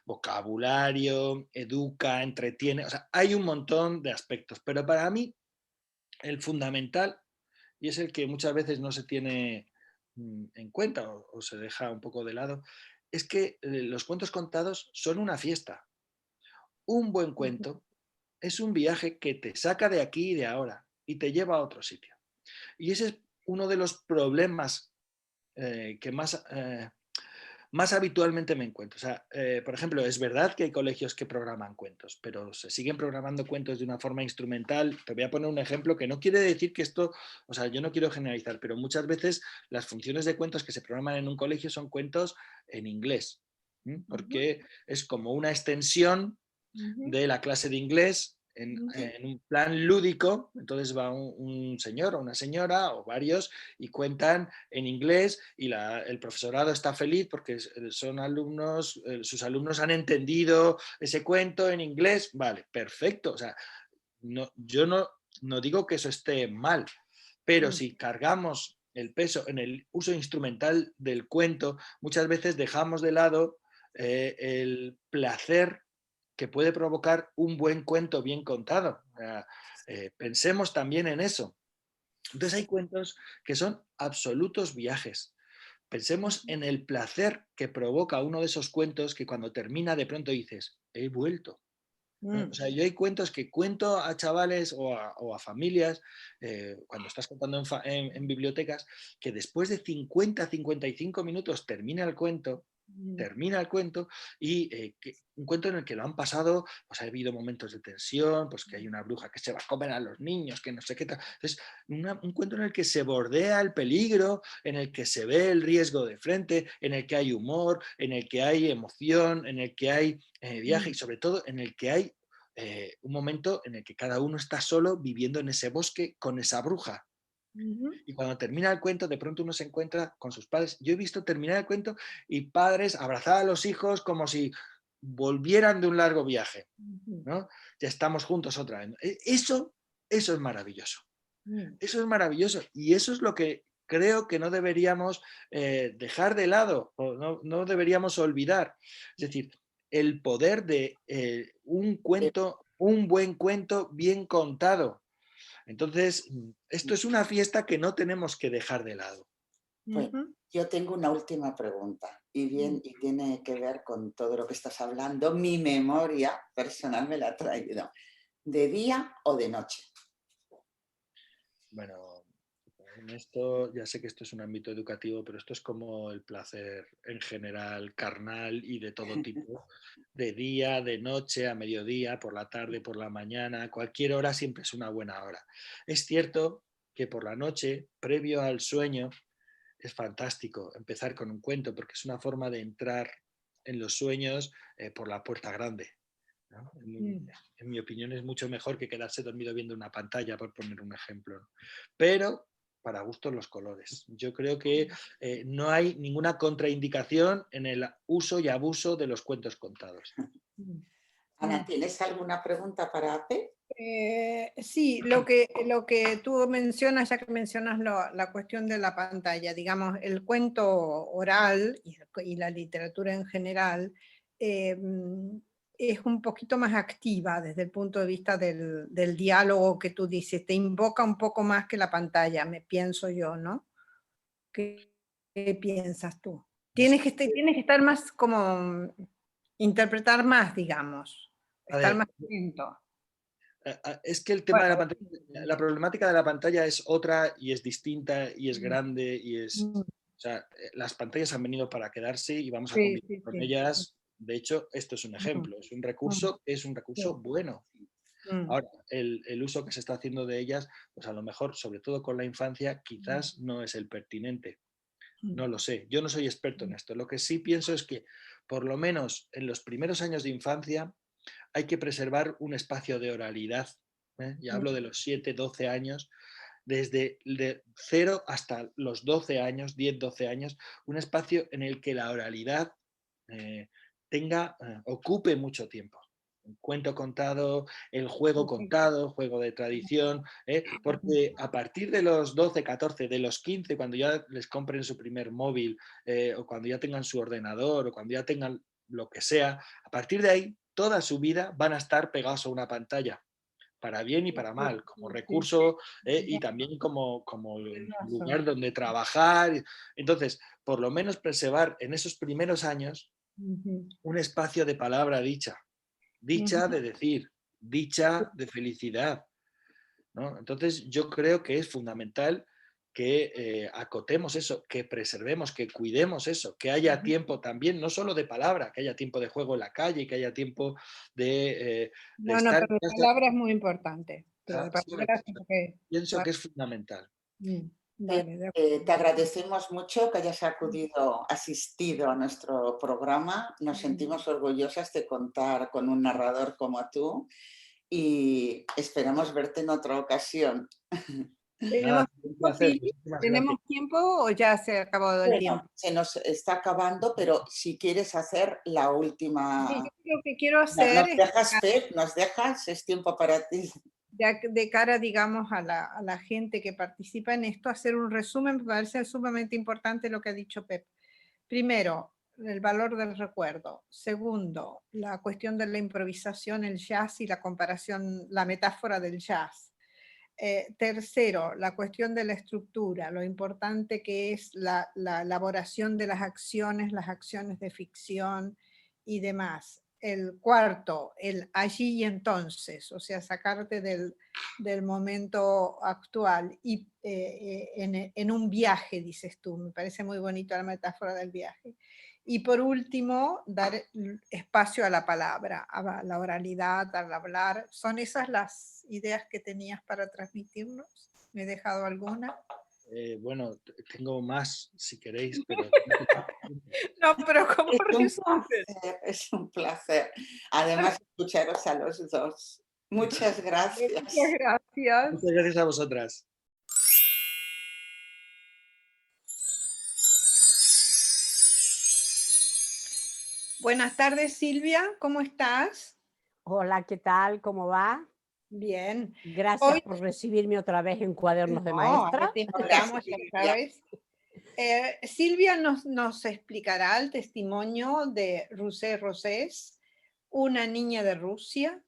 S3: vocabulario, educa, entretiene, o sea, hay un montón de aspectos, pero para mí el fundamental, y es el que muchas veces no se tiene en cuenta o se deja un poco de lado, es que los cuentos contados son una fiesta. Un buen cuento es un viaje que te saca de aquí y de ahora y te lleva a otro sitio. Y ese es uno de los problemas que más habitualmente me encuentro. O sea, por ejemplo, es verdad que hay colegios que programan cuentos, pero se siguen programando cuentos de una forma instrumental. Te voy a poner un ejemplo que no quiere decir que esto, o sea, yo no quiero generalizar, pero muchas veces las funciones de cuentos que se programan en un colegio son cuentos en inglés, porque es como una extensión de la clase de inglés en un plan lúdico. Entonces va un señor o una señora o varios y cuentan en inglés y el profesorado está feliz porque son alumnos, sus alumnos han entendido ese cuento en inglés. Vale, perfecto. O sea, yo no digo que eso esté mal, pero si cargamos el peso en el uso instrumental del cuento, muchas veces dejamos de lado el placer que puede provocar un buen cuento bien contado. Pensemos también en eso. Entonces hay cuentos que son absolutos viajes. Pensemos en el placer que provoca uno de esos cuentos que cuando termina de pronto dices, he vuelto. ¿No? O sea, yo hay cuentos que cuento a chavales o a familias, cuando estás contando en bibliotecas, que después de 50-55 minutos termina el cuento y un cuento en el que lo han pasado, pues ha habido momentos de tensión, pues que hay una bruja que se va a comer a los niños, que no sé qué tal. Entonces, un cuento en el que se bordea el peligro, en el que se ve el riesgo de frente, en el que hay humor, en el que hay emoción, en el que hay viaje y sobre todo en el que hay un momento en el que cada uno está solo viviendo en ese bosque con esa bruja. Y cuando termina el cuento, de pronto uno se encuentra con sus padres. Yo he visto terminar el cuento y padres abrazar a los hijos como si volvieran de un largo viaje, ¿no? Ya estamos juntos otra vez. Eso es maravilloso. Eso es maravilloso. Y eso es lo que creo que no deberíamos dejar de lado, o no deberíamos olvidar. Es decir, el poder de un cuento, un buen cuento bien contado. Entonces, esto es una fiesta que no tenemos que dejar de lado.
S1: Pues yo tengo una última pregunta y tiene que ver con todo lo que estás hablando. Mi memoria personal me la ha traído. ¿De día o de noche?
S3: Bueno, en esto, ya sé que esto es un ámbito educativo, pero esto es como el placer en general, carnal y de todo tipo, de día, de noche, a mediodía, por la tarde, por la mañana, cualquier hora siempre es una buena hora. Es cierto que por la noche, previo al sueño, es fantástico empezar con un cuento porque es una forma de entrar en los sueños por la puerta grande, ¿no? En mi opinión es mucho mejor que quedarse dormido viendo una pantalla, por poner un ejemplo, ¿no? Pero para gustos los colores. Yo creo que no hay ninguna contraindicación en el uso y abuso de los cuentos contados.
S1: Ana, ¿tienes alguna pregunta para Ape?
S2: Sí, lo que tú mencionas, ya que mencionas la cuestión de la pantalla, digamos, el cuento oral y la literatura en general es un poquito más activa desde el punto de vista del diálogo que tú dices, te invoca un poco más que la pantalla, me pienso yo, ¿no? ¿Qué piensas tú? Tienes que estar más como, interpretar más, digamos,
S3: A
S2: estar
S3: ver,
S2: más atento.
S3: es que el tema de
S2: Bueno,
S3: la pantalla, la problemática de la pantalla es otra y es distinta y es grande y es... O sea, las pantallas han venido para quedarse y vamos a
S2: sí,
S3: convivir
S2: sí,
S3: con
S2: sí.
S3: ellas. De hecho, esto es un ejemplo, es un recurso
S2: Sí.
S3: bueno.
S2: Mm,
S3: Ahora, el uso que se está haciendo de ellas, pues a lo mejor, sobre todo con la infancia, quizás no es el pertinente.
S2: mm,
S3: No lo sé, yo no soy experto en esto. Lo que sí pienso es que, por lo menos en los primeros años de infancia, hay que preservar un espacio de oralidad. Ya hablo de los 7, 12 años, desde de 0 hasta los 12 años, 10, 12 años, un espacio en el que la oralidad eh, ocupe mucho tiempo. El cuento contado, el juego contado, juego de tradición, porque a partir de los 12, 14, de los 15, cuando ya les compren su primer móvil, o cuando ya tengan su ordenador, o cuando ya tengan lo que sea, a partir de ahí, toda su vida van a estar pegados a una pantalla, para bien y para mal, como
S2: sí,
S3: recurso, y también como
S2: tienes razón.
S3: lugar donde trabajar. Entonces, por lo menos preservar en esos primeros años
S2: Ujú,
S3: un espacio de palabra dicha, dicha
S2: ujú.
S3: de decir, dicha de felicidad, ¿no? Entonces, yo creo que es fundamental que acotemos eso, que preservemos, que cuidemos eso, que haya tiempo también, no solo de palabra, que haya tiempo de juego en la calle, que haya tiempo de
S2: No, no,
S3: estar en
S2: pero la
S3: casa.
S2: palabra es muy importante. Pero de
S3: Sí,
S2: palabra sí que...
S3: pienso que es fundamental.
S2: Vale, de
S1: Te
S2: acuerdo.
S1: agradecemos mucho que hayas asistido a nuestro programa. Nos sentimos orgullosas de contar con un narrador como tú y esperamos verte en otra ocasión.
S2: ¿Tenemos
S3: Nada, un
S2: tiempo,
S3: placer.
S2: Silvi?
S3: Muchísimas
S2: ¿Tenemos
S3: gracias.
S2: tiempo o ya se ha acabado el
S1: Bueno,
S2: tiempo?
S1: se nos está acabando, pero si quieres hacer la
S2: Sí,
S1: última...
S2: yo lo que quiero
S1: ¿Nos
S2: hacer es,
S1: dejas, Fer? ¿Nos dejas? Es tiempo para ti.
S2: ya que de cara, digamos, a la gente que participa en esto, hacer un resumen. Me parece sumamente importante lo que ha dicho Pep. Primero, el valor del recuerdo. Segundo, la cuestión de la improvisación, el jazz y la comparación, la metáfora del jazz. Tercero, la cuestión de la estructura, lo importante que es la elaboración de las acciones de ficción y demás. El cuarto, el allí y entonces, o sea, sacarte del momento actual y en un viaje, dices tú. Me parece muy bonito la metáfora del viaje. Y por último, dar espacio a la palabra, a la oralidad, al hablar. ¿Son esas las ideas que tenías para transmitirnos? ¿Me he dejado alguna?
S3: Bueno, tengo más si queréis, pero
S2: No, pero como
S1: Es un
S2: resumen.
S1: placer, es un placer. Además, escucharos a los dos. Muchas
S2: Muchas
S1: gracias.
S2: gracias.
S3: muchas gracias a vosotras.
S2: Buenas tardes, Silvia, ¿cómo estás?
S4: Hola, ¿qué tal? ¿Cómo va?
S2: Bien.
S4: Gracias
S2: Hoy,
S4: por recibirme otra vez en Cuadernos de
S2: no, ahora
S4: Maestra.
S2: te
S1: Hola,
S2: invitamos, ya
S1: Silvia.
S2: sabes. Silvia nos explicará el testimonio de Rusé Rosés, una niña de Rusia,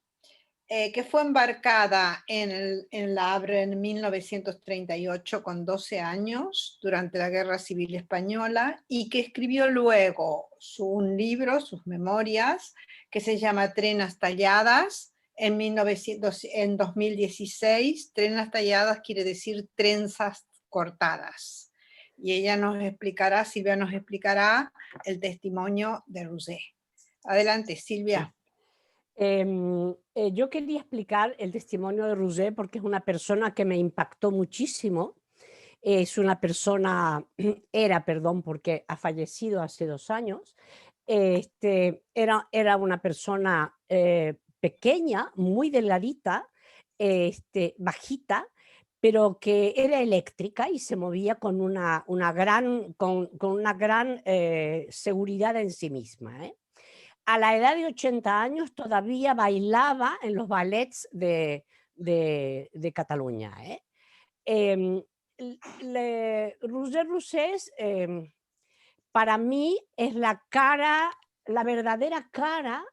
S2: que fue embarcada en la Havre en 1938 con 12 años durante la Guerra Civil Española y que escribió luego un libro, sus memorias, que se llama Trenas Talladas en 2016. Trenas Talladas quiere decir trenzas cortadas. Y ella nos explicará, Silvia nos explicará el testimonio de Rusé. Adelante, Silvia.
S4: Yo quería explicar el testimonio de Roger porque es una persona que me impactó muchísimo. Es una persona, perdón, porque ha fallecido hace 2 años. Era una persona pequeña, muy delgadita, bajita, pero que era eléctrica y se movía con con una gran seguridad en sí misma, ¿eh? A la edad de 80 años todavía bailaba en los ballets de Cataluña, ¿eh? Roger Rosés, para mí es la verdadera cara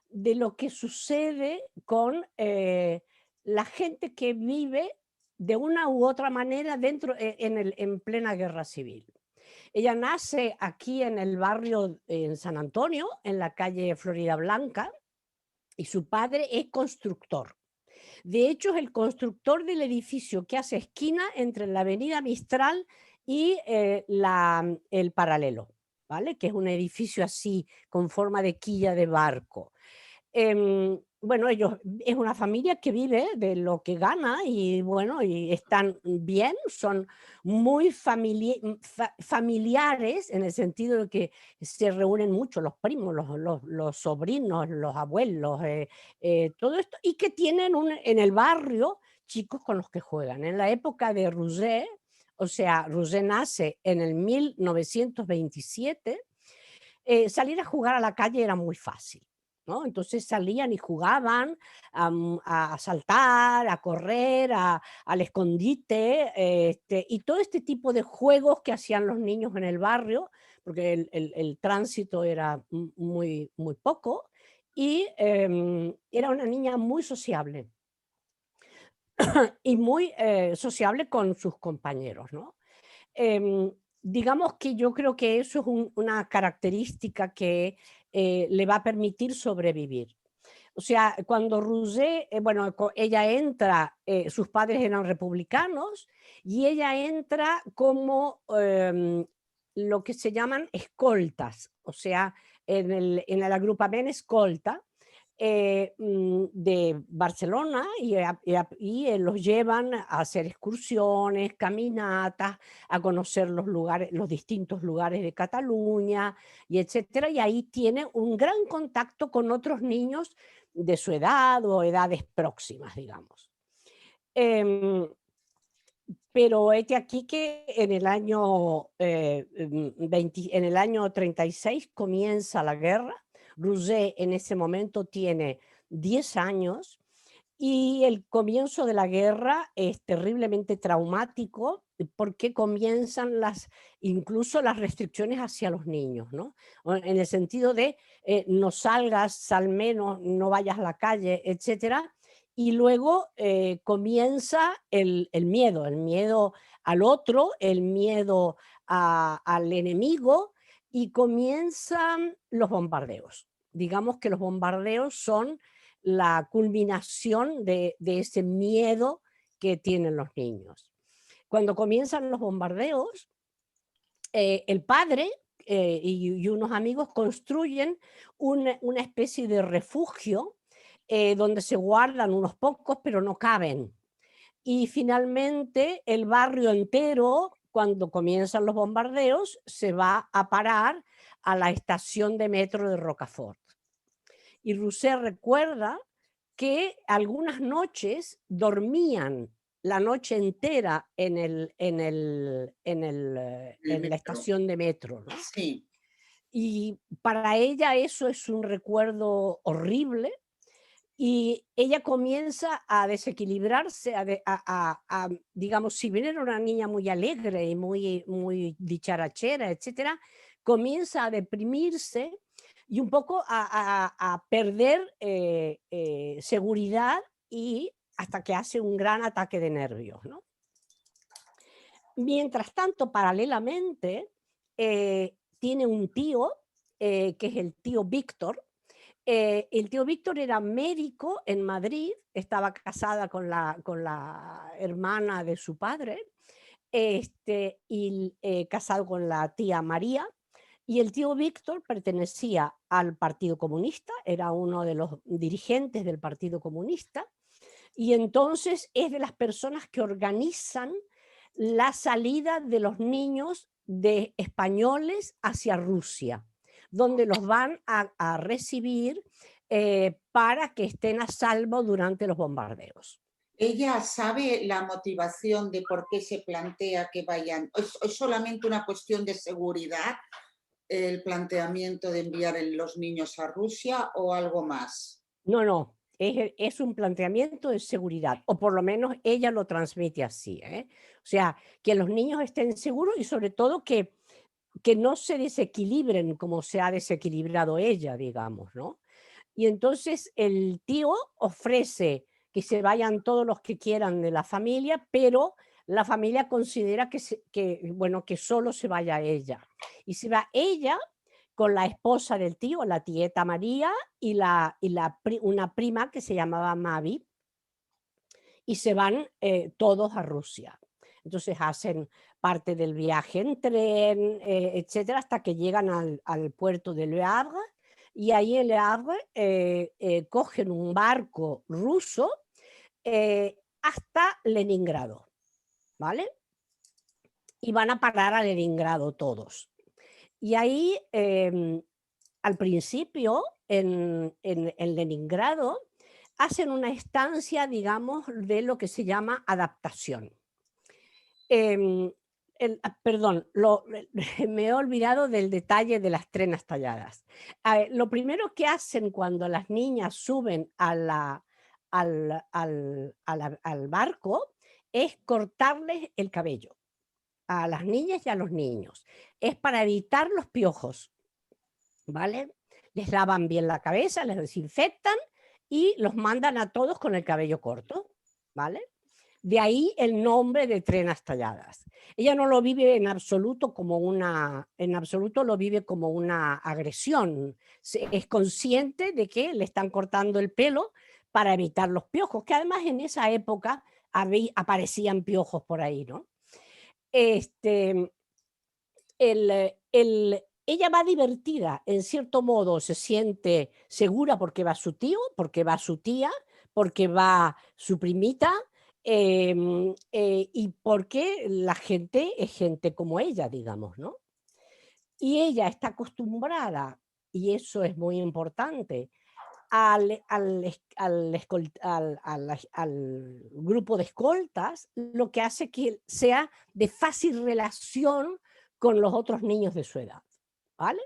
S4: de lo que sucede con la gente que vive de una u otra manera en plena guerra civil. Ella nace aquí en el barrio en San Antonio, en la calle Florida Blanca, y su padre es constructor. De hecho, es el constructor del edificio que hace esquina entre la avenida Mistral y el Paralelo, ¿vale? Que es un edificio así, con forma de quilla de barco. bueno, es una familia que vive de lo que gana y bueno, y están bien, son muy familiares en el sentido de que se reúnen mucho los primos, los sobrinos, los abuelos, todo esto, y que tienen en el barrio chicos con los que juegan. En la época de Rousset, o sea, Rousset nace en el 1927, salir a jugar a la calle era muy fácil, ¿no? Entonces salían y jugaban a saltar, a correr, al escondite, y todo este tipo de juegos que hacían los niños en el barrio, porque el tránsito era muy, muy poco, y era una niña muy sociable y muy sociable con sus compañeros, ¿no? Em, digamos que yo creo que eso es una característica que le va a permitir sobrevivir. O sea, cuando Rousset, bueno, ella entra, sus padres eran republicanos, y ella entra como lo que se llaman escoltas, o sea, en el agrupament escolta, de Barcelona, y los llevan a hacer excursiones, caminatas, a conocer los lugares, los distintos lugares de Cataluña, y etcétera, y ahí tiene un gran contacto con otros niños de su edad o edades próximas, digamos. Pero este aquí que en el año, en el año 36 comienza la guerra. Rousset en ese momento tiene 10 años y el comienzo de la guerra es terriblemente traumático porque comienzan incluso las restricciones hacia los niños, ¿no? En el sentido de no salgas, sal menos, no vayas a la calle, etcétera. Y luego comienza el miedo al otro, el miedo al enemigo, y comienzan los bombardeos. Digamos que los bombardeos son la culminación de ese miedo que tienen los niños. Cuando comienzan los bombardeos, el padre y unos amigos construyen una especie de refugio donde se guardan unos pocos, pero no caben. Y finalmente el barrio entero, cuando comienzan los bombardeos, se va a parar a la estación de metro de Rocafort. Y Rousset recuerda que algunas noches dormían la noche entera en la estación de metro, ¿no?
S1: Sí.
S4: Y para ella eso es un recuerdo horrible, y ella comienza a desequilibrarse, digamos, si bien era una niña muy alegre y muy, muy dicharachera, etcétera, comienza a deprimirse y un poco a perder seguridad, y hasta que hace un gran ataque de nervios, ¿no? Mientras tanto, paralelamente, tiene un tío, que es el tío Víctor. El tío Víctor era médico en Madrid, estaba casada con la hermana de su padre, y casado con la tía María. Y el tío Víctor pertenecía al Partido Comunista, era uno de los dirigentes del Partido Comunista, y entonces es de las personas que organizan la salida de los niños de españoles hacia Rusia, donde los van a recibir para que estén a salvo durante los bombardeos.
S1: ¿Ella sabe la motivación de por qué se plantea que vayan? ¿Es solamente una cuestión de seguridad el planteamiento de enviar los niños a Rusia o algo más?
S4: No, no, es un planteamiento de seguridad, o por lo menos ella lo transmite así, ¿eh? O sea, que los niños estén seguros y sobre todo que no se desequilibren como se ha desequilibrado ella, digamos, ¿no? Y entonces el tío ofrece que se vayan todos los que quieran de la familia, pero la familia considera bueno, que solo se vaya ella. Y se va ella con la esposa del tío, la tieta María, y una prima que se llamaba Mavi, y se van todos a Rusia. Entonces hacen parte del viaje en tren, etcétera, hasta que llegan al puerto de Le Havre, y ahí en Le Havre cogen un barco ruso hasta Leningrado, ¿vale? Y van a parar a Leningrado todos. Y ahí, al principio, en Leningrado, hacen una estancia, digamos, de lo que se llama adaptación. Perdón, me he olvidado del detalle de las trenas talladas. Lo primero que hacen cuando las niñas suben al barco es cortarles el cabello a las niñas y a los niños. Es para evitar los piojos, ¿vale? Les lavan bien la cabeza, les desinfectan y los mandan a todos con el cabello corto, ¿vale? De ahí el nombre de trenas talladas. Ella no lo vive en absoluto como en absoluto lo vive como una agresión. Es consciente de que le están cortando el pelo para evitar los piojos, que además en esa época aparecían piojos por ahí, ¿no? Ella va divertida, en cierto modo se siente segura porque va su tío, porque va su tía, porque va su primita, y porque la gente es gente como ella, digamos, ¿no? Y ella está acostumbrada, y eso es muy importante, al grupo de escoltas, lo que hace que sea de fácil relación con los otros niños de su edad, ¿vale?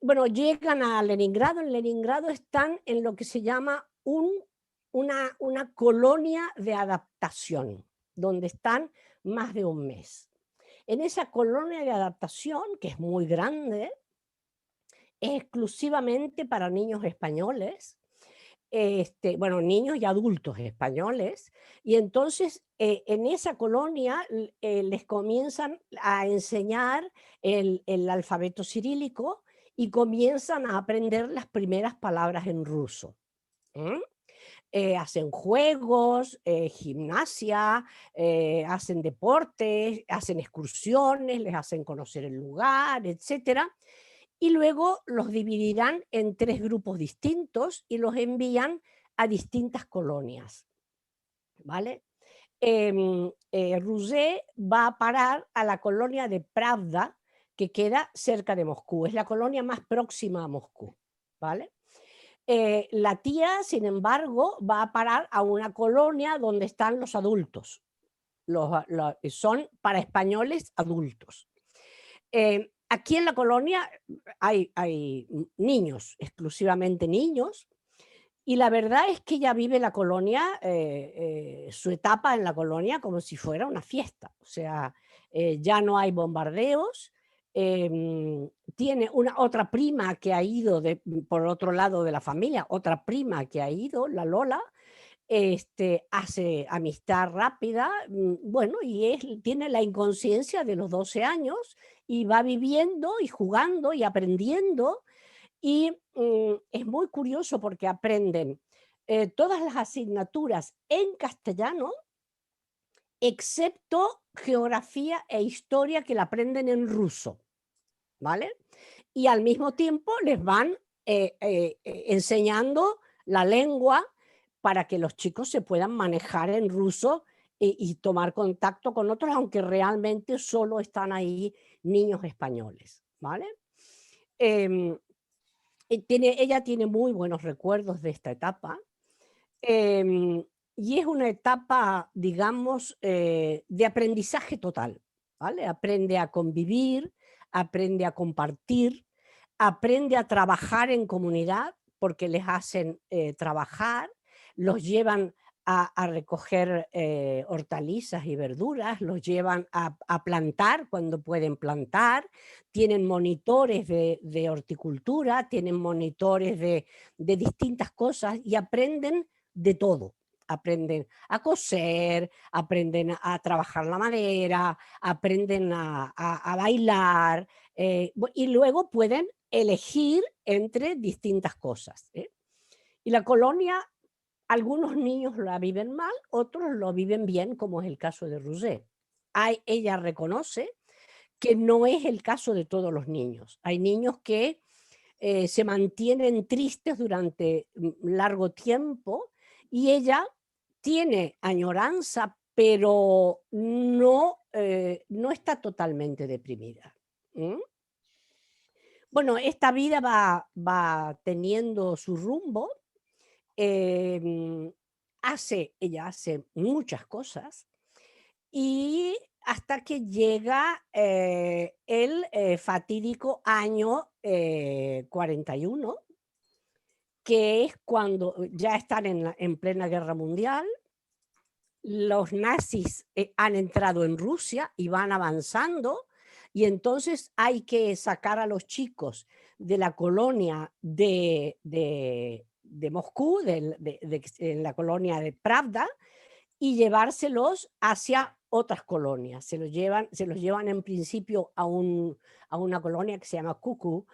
S4: Bueno, llegan a Leningrado. En Leningrado están en lo que se llama una colonia de adaptación, donde están más de un mes. En esa colonia de adaptación, que es muy grande, es exclusivamente para niños españoles, bueno, niños y adultos españoles, y entonces en esa colonia les comienzan a enseñar el alfabeto cirílico y comienzan a aprender las primeras palabras en ruso. Hacen juegos, gimnasia, hacen deportes, hacen excursiones, les hacen conocer el lugar, etcétera. Y luego los dividirán en 3 grupos distintos y los envían a distintas colonias, ¿vale? Roger va a parar a la colonia de Pravda, que queda cerca de Moscú, es la colonia más próxima a Moscú, ¿vale? La tía, sin embargo, va a parar a una colonia donde están los adultos, son para españoles adultos. Aquí en la colonia hay niños, exclusivamente niños, y la verdad es que ella vive la colonia, su etapa en la colonia como si fuera una fiesta. O sea, ya no hay bombardeos, tiene otra prima que ha ido por otro lado de la familia, otra prima que ha ido, la Lola, hace amistad rápida, bueno, y tiene la inconsciencia de los 12 años y va viviendo y jugando y aprendiendo, y es muy curioso porque aprenden todas las asignaturas en castellano, excepto geografía e historia, que la aprenden en ruso, ¿vale? Y al mismo tiempo les van enseñando la lengua para que los chicos se puedan manejar en ruso y tomar contacto con otros, aunque realmente solo están ahí niños españoles, ¿vale? Ella tiene muy buenos recuerdos de esta etapa, y es una etapa, digamos, de aprendizaje total, ¿vale? Aprende a convivir, aprende a compartir, aprende a trabajar en comunidad, porque les hacen trabajar, los llevan a recoger hortalizas y verduras, los llevan a plantar cuando pueden plantar, tienen monitores de horticultura, tienen monitores de distintas cosas, y aprenden de todo. Aprenden a coser, aprenden a trabajar la madera, aprenden a bailar, y luego pueden elegir entre distintas cosas. Y la colonia, algunos niños la viven mal, otros lo viven bien, como es el caso de Roger. Ella reconoce que no es el caso de todos los niños. Hay niños que se mantienen tristes durante largo tiempo y ella tiene añoranza, pero no, no está totalmente deprimida. Bueno, esta vida va teniendo su rumbo. Ella hace muchas cosas y hasta que llega el fatídico año 41, que es cuando ya están en plena guerra mundial. Los nazis han entrado en Rusia y van avanzando, y entonces hay que sacar a los chicos de la colonia de Moscú, de la colonia de Pravda, y llevárselos hacia otras colonias. Se los llevan en principio a una colonia que se llama Kuku,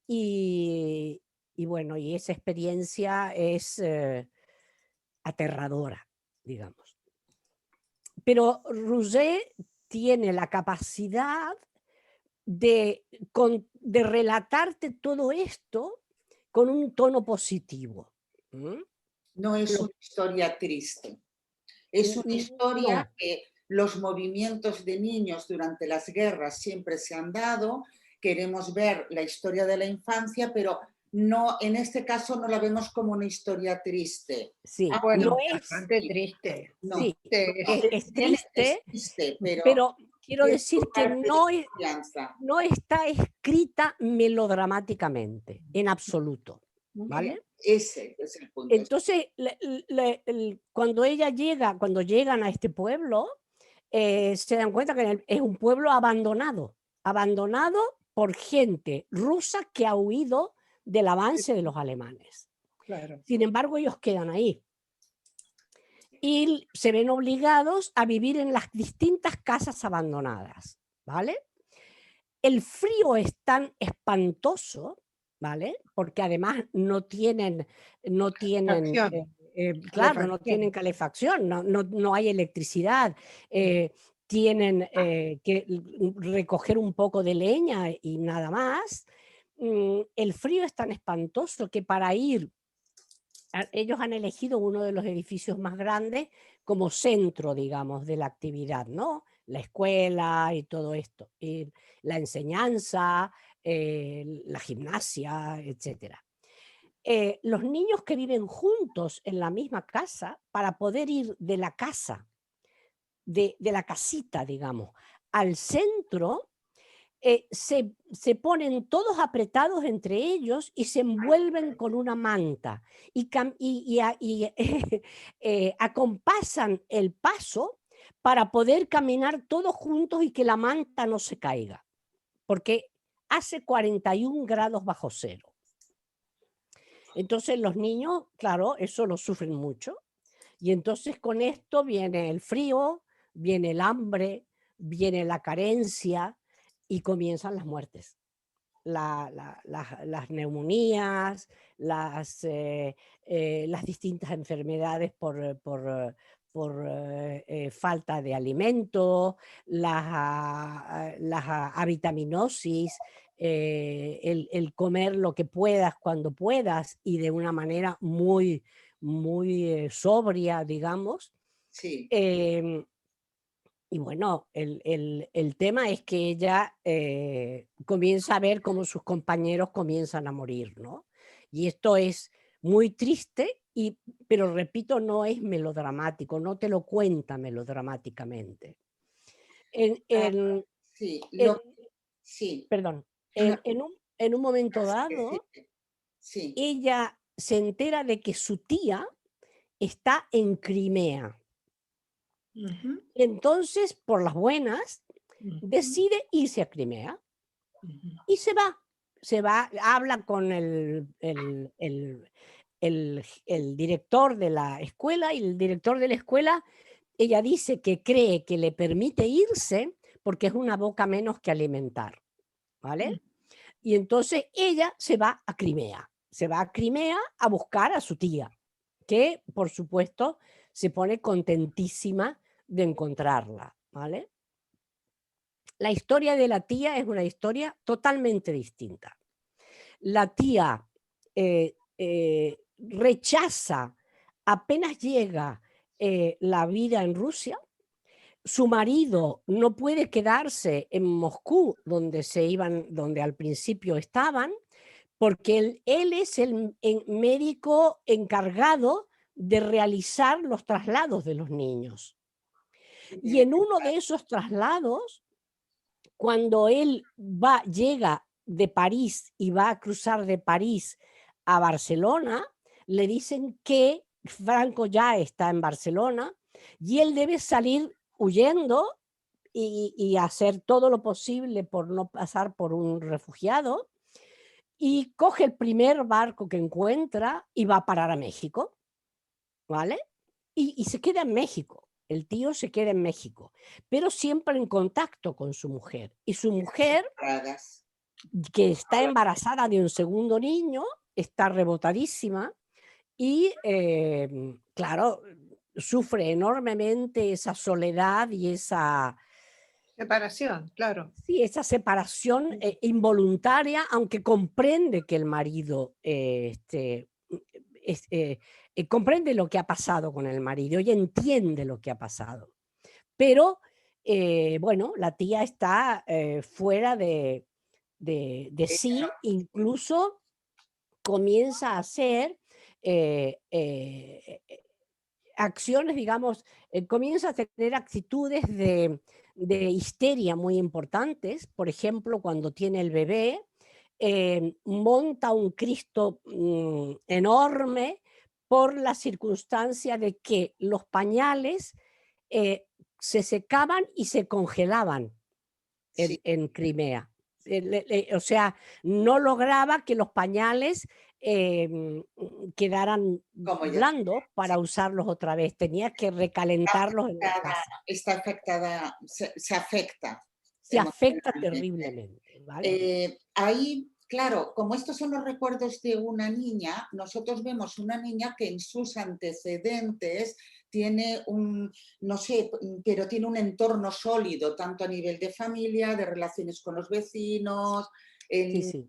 S4: y bueno, y esa experiencia es aterradora, digamos. Pero Rouget tiene la capacidad de relatarte todo esto con un tono positivo.
S1: No es una historia triste. Es una historia
S4: No.
S1: que los movimientos de niños durante las guerras siempre se han dado. Queremos ver la historia de la infancia, pero no, en este caso no la vemos como una historia triste.
S4: Sí,
S2: Bueno,
S4: no es,
S2: bastante triste.
S1: No,
S4: sí, es
S1: triste,
S4: triste,
S1: pero
S4: quiero
S1: tiene
S4: decir
S1: su
S4: que
S1: parte de
S4: no
S1: confianza.
S4: no está escrita melodramáticamente, en absoluto, ¿vale?
S1: Ese es el punto.
S4: Entonces, cuando llegan a este pueblo, se dan cuenta que es un pueblo abandonado por gente rusa que ha huido del avance de los alemanes.
S2: Claro.
S4: Sin embargo, ellos quedan ahí y se ven obligados a vivir en las distintas casas abandonadas, ¿vale? El frío es tan espantoso, ¿vale? Porque además no tienen
S2: Calefacción.
S4: claro, no tienen calefacción, no hay electricidad, tienen que recoger un poco de leña y nada más. El frío es tan espantoso que para ir, ellos han elegido uno de los edificios más grandes como centro, digamos, de la actividad, ¿no? La escuela y todo esto, y la enseñanza, la gimnasia, etc. Los niños que viven juntos en la misma casa, para poder ir de la casa, de la casita, digamos, al centro, se ponen todos apretados entre ellos y se envuelven con una manta y acompasan el paso para poder caminar todos juntos y que la manta no se caiga, porque hace 41 grados bajo cero. Entonces los niños, claro, eso lo sufren mucho, y entonces con esto viene el frío, viene el hambre, viene la carencia, y comienzan las muertes, las neumonías, las distintas enfermedades por falta de alimento, las avitaminosis, el comer lo que puedas cuando puedas y de una manera muy, muy sobria, digamos.
S1: Sí.
S4: Y bueno, el tema es que ella comienza a ver cómo sus compañeros comienzan a morir, ¿no? Y esto es muy triste, pero repito, no es melodramático, no te lo cuenta melodramáticamente.
S1: Sí, sí.
S4: Perdón,
S1: No,
S4: en un momento dado,
S1: sí.
S4: ella se entera de que su tía está en Crimea. Entonces, por las buenas, decide irse a Crimea y se va, habla con el director de la escuela, y el director de la escuela, ella dice que cree que le permite irse porque es una boca menos que alimentar, ¿vale? Y entonces ella se va a Crimea a buscar a su tía, que por supuesto se pone contentísima de encontrarla, ¿vale? La historia de la tía es una historia totalmente distinta. la tía rechaza, apenas llega la vida en Rusia, su marido no puede quedarse en Moscú, donde al principio estaban, porque él es el médico encargado de realizar los traslados de los niños. Y en uno de esos traslados, cuando él llega de París y va a cruzar de París a Barcelona, le dicen que Franco ya está en Barcelona y él debe salir huyendo y hacer todo lo posible por no pasar por un refugiado, y coge el primer barco que encuentra y va a parar a México, ¿vale? Y se queda en México. El tío se queda en México, pero siempre en contacto con su mujer. Y su mujer, que está embarazada de un segundo niño, está rebotadísima y, claro, sufre enormemente esa soledad y esa
S2: separación, claro.
S4: Sí, esa separación involuntaria, aunque comprende que el marido comprende lo que ha pasado con el marido y entiende lo que ha pasado. Pero, bueno, la tía está fuera de sí, incluso comienza a hacer acciones, digamos, comienza a tener actitudes de histeria muy importantes. Por ejemplo, cuando tiene el bebé, monta un Cristo enorme por la circunstancia de que los pañales se secaban y se congelaban en Crimea. O sea, no lograba que los pañales quedaran blandos para usarlos otra vez. Tenía que recalentarlos en la casa.
S1: Está afectada, se afecta.
S4: Se afecta terriblemente, ¿vale?
S1: Ahí, claro, como estos son los recuerdos de una niña, nosotros vemos una niña que en sus antecedentes tiene no sé, pero tiene un entorno sólido, tanto a nivel de familia, de relaciones con los vecinos,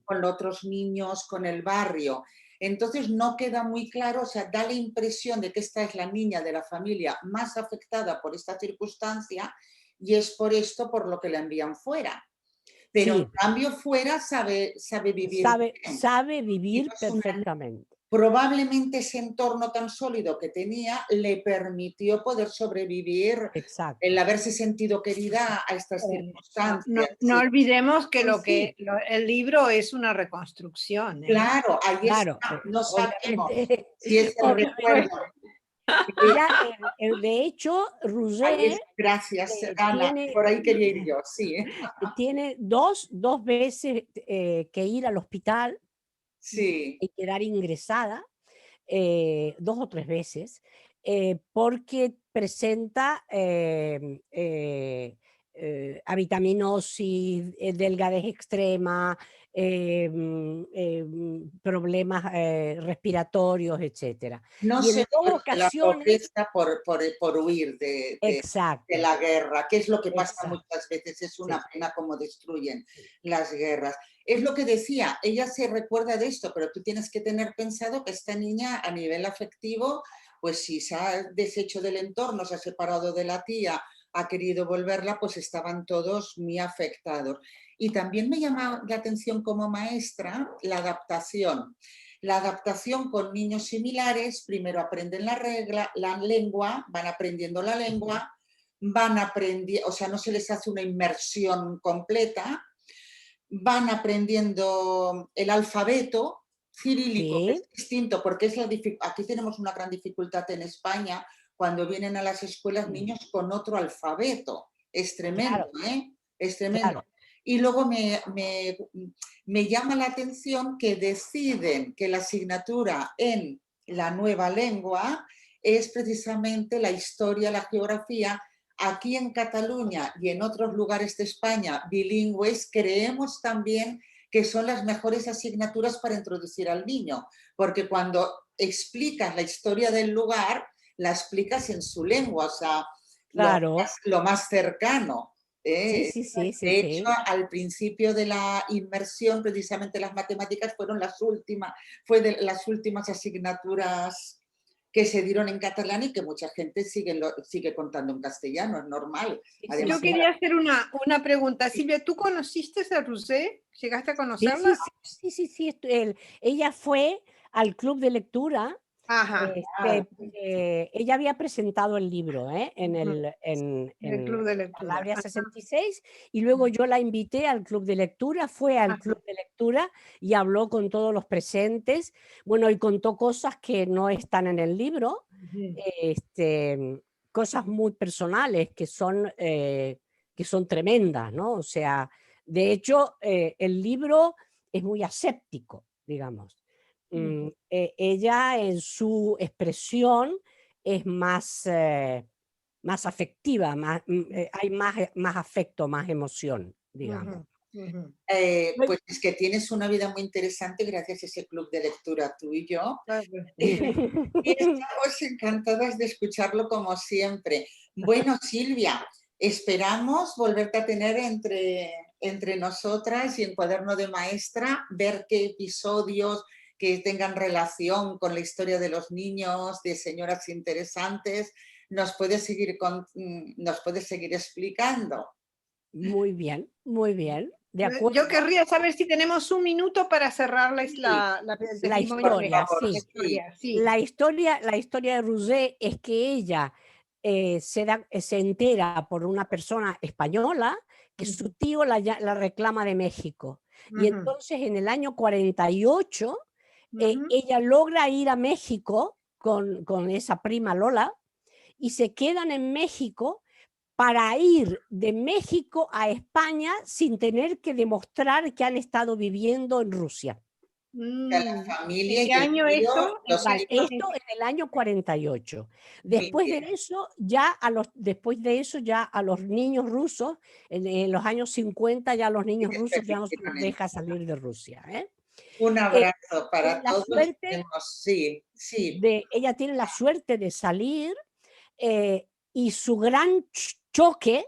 S1: con otros niños, con el barrio. Entonces no queda muy claro, o sea, da la impresión de que esta es la niña de la familia más afectada por esta circunstancia y es por esto por lo que la envían fuera. Pero en cambio fuera sabe vivir bien.
S4: Sabe vivir perfectamente.
S1: Probablemente ese entorno tan sólido que tenía le permitió poder sobrevivir, el haberse sentido querida a estas circunstancias.
S2: No olvidemos que el libro es una reconstrucción.
S1: Claro, ahí está, no sabemos si es el recuerdo.
S4: De hecho, Roger,
S1: gracias, Ana, por ahí quería ir yo, sí.
S4: Tiene dos veces que ir al hospital y quedar ingresada, 2 o 3 veces, porque presenta avitaminosis, delgadez extrema, problemas respiratorios, etc.
S1: No
S4: y en
S1: se
S4: dos
S1: la
S4: ocasiones
S1: por huir de la guerra, que es lo que pasa muchas veces, es una pena cómo destruyen las guerras. Es lo que decía, ella se recuerda de esto, pero tú tienes que tener pensado que esta niña a nivel afectivo, pues si se ha deshecho del entorno, se ha separado de la tía, ha querido volverla, pues estaban todos muy afectados. Y también me llama la atención como maestra la adaptación. La adaptación con niños similares, primero aprenden la lengua, van aprendiendo la lengua, van aprendiendo, o sea, no se les hace una inmersión completa, van aprendiendo el alfabeto cirílico, que es distinto, porque aquí tenemos una gran dificultad en España cuando vienen a las escuelas niños con otro alfabeto. Es tremendo, es tremendo. Claro. Y luego me llama la atención que deciden que la asignatura en la nueva lengua es precisamente la historia, la geografía. Aquí en Cataluña y en otros lugares de España bilingües creemos también que son las mejores asignaturas para introducir al niño, porque cuando explicas la historia del lugar, la explicas en su lengua, o sea, lo más cercano.
S4: Sí, sí, sí, sí,
S1: De
S4: sí.
S1: hecho, al principio de la inmersión, precisamente las matemáticas fue de las últimas asignaturas que se dieron en catalán y que mucha gente sigue contando en castellano, es normal.
S4: Sí,
S1: Además,
S2: Yo quería hacer una pregunta. Silvia, ¿tú conociste a Rosé? ¿Llegaste a
S4: sí,
S2: conocerla?
S4: sí, sí, sí, ella fue al club de lectura.
S2: Ajá,
S4: Ella había presentado el libro en
S2: Ujú. El club de
S4: el
S2: lectura.
S4: Calabria
S2: Ajá.
S4: 66 y luego yo la invité al club de lectura, fue al
S2: Ajá.
S4: club de lectura y habló con todos los presentes, bueno, y contó cosas que no están en el libro,
S2: Ujú.
S4: cosas muy personales que son tremendas, ¿no? O sea, de hecho, el libro es muy aséptico, digamos. Ella en su expresión es más afectiva, hay más afecto, más emoción, digamos.
S2: Ujú, ujú.
S1: pues es que tienes una vida muy interesante gracias a ese club de lectura, tú y yo.
S2: Claro.
S1: Y estamos encantadas de escucharlo como siempre. Bueno, Silvia, esperamos volverte a tener entre nosotras y en Cuaderno de Maestra, ver qué episodios que tengan relación con la historia de los niños, de señoras interesantes, nos puedes seguir explicando.
S4: Muy bien, de acuerdo.
S2: Yo querría saber si tenemos un minuto para cerrar el
S4: La
S2: testimonio.
S4: historia,
S1: Por favor,
S4: sí.
S2: Historia, sí.
S4: La historia de Rousset es que ella se entera por una persona española que su tío la reclama de México. Y
S2: Ujú,
S4: entonces en el año 48
S2: ujú.
S4: ella logra ir a México con esa prima Lola y se quedan en México para ir de México a España sin tener que demostrar que han estado viviendo en Rusia.
S1: Que la
S2: ¿En
S1: familia y
S2: qué
S1: el
S2: año
S1: tío,
S2: esto?
S1: los
S4: Vale,
S1: tíos,
S4: esto en el año 48.
S1: muy
S4: Después de
S1: bien.
S4: eso, ya a los niños rusos, en los años 50, ya a los niños
S1: Les
S4: rusos ya no se les
S1: permitieron
S4: deja salir de Rusia.
S1: un
S4: Eh,
S1: abrazo
S4: tiene
S1: para
S4: la
S1: todos.
S4: suerte
S1: Sí, sí.
S4: ella tiene la suerte de salir y su gran choque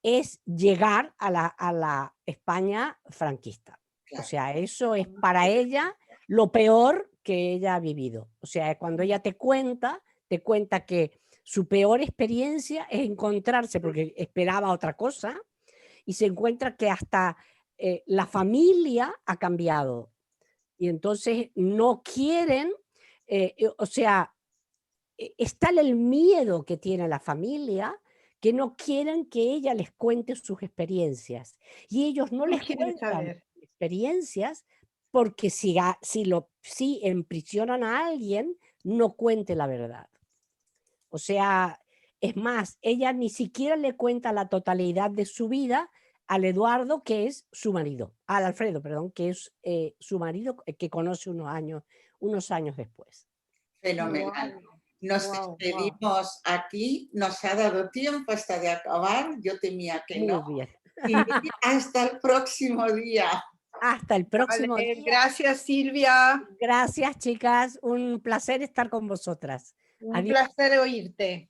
S4: es llegar a la España franquista. O
S1: Claro.
S4: sea, eso es para ella lo peor que ella ha vivido. O sea, cuando ella te cuenta que su peor experiencia es encontrarse, porque esperaba otra cosa, y se encuentra que hasta la familia ha cambiado. Y entonces no quieren, o sea, está el miedo que tiene la familia, que no quieren que ella les cuente sus experiencias. Y ellos no
S2: No
S4: les
S2: quieren
S4: cuentan
S2: saber.
S4: experiencias porque si emprisionan a alguien, no cuente la verdad. O sea, es más, ella ni siquiera le cuenta la totalidad de su vida al Eduardo, que es su marido, al Alfredo, perdón, que es su marido que conoce unos años después.
S1: Fenomenal. Nos
S2: Wow, wow.
S1: despedimos aquí. Nos ha dado tiempo hasta de acabar. Yo temía que no.
S4: Muy bien.
S1: Y hasta el próximo día.
S4: Hasta el próximo
S2: Vale,
S4: día.
S2: gracias, Silvia.
S4: Gracias, chicas. Un placer estar con vosotras.
S2: Un
S4: Adiós.
S2: placer oírte.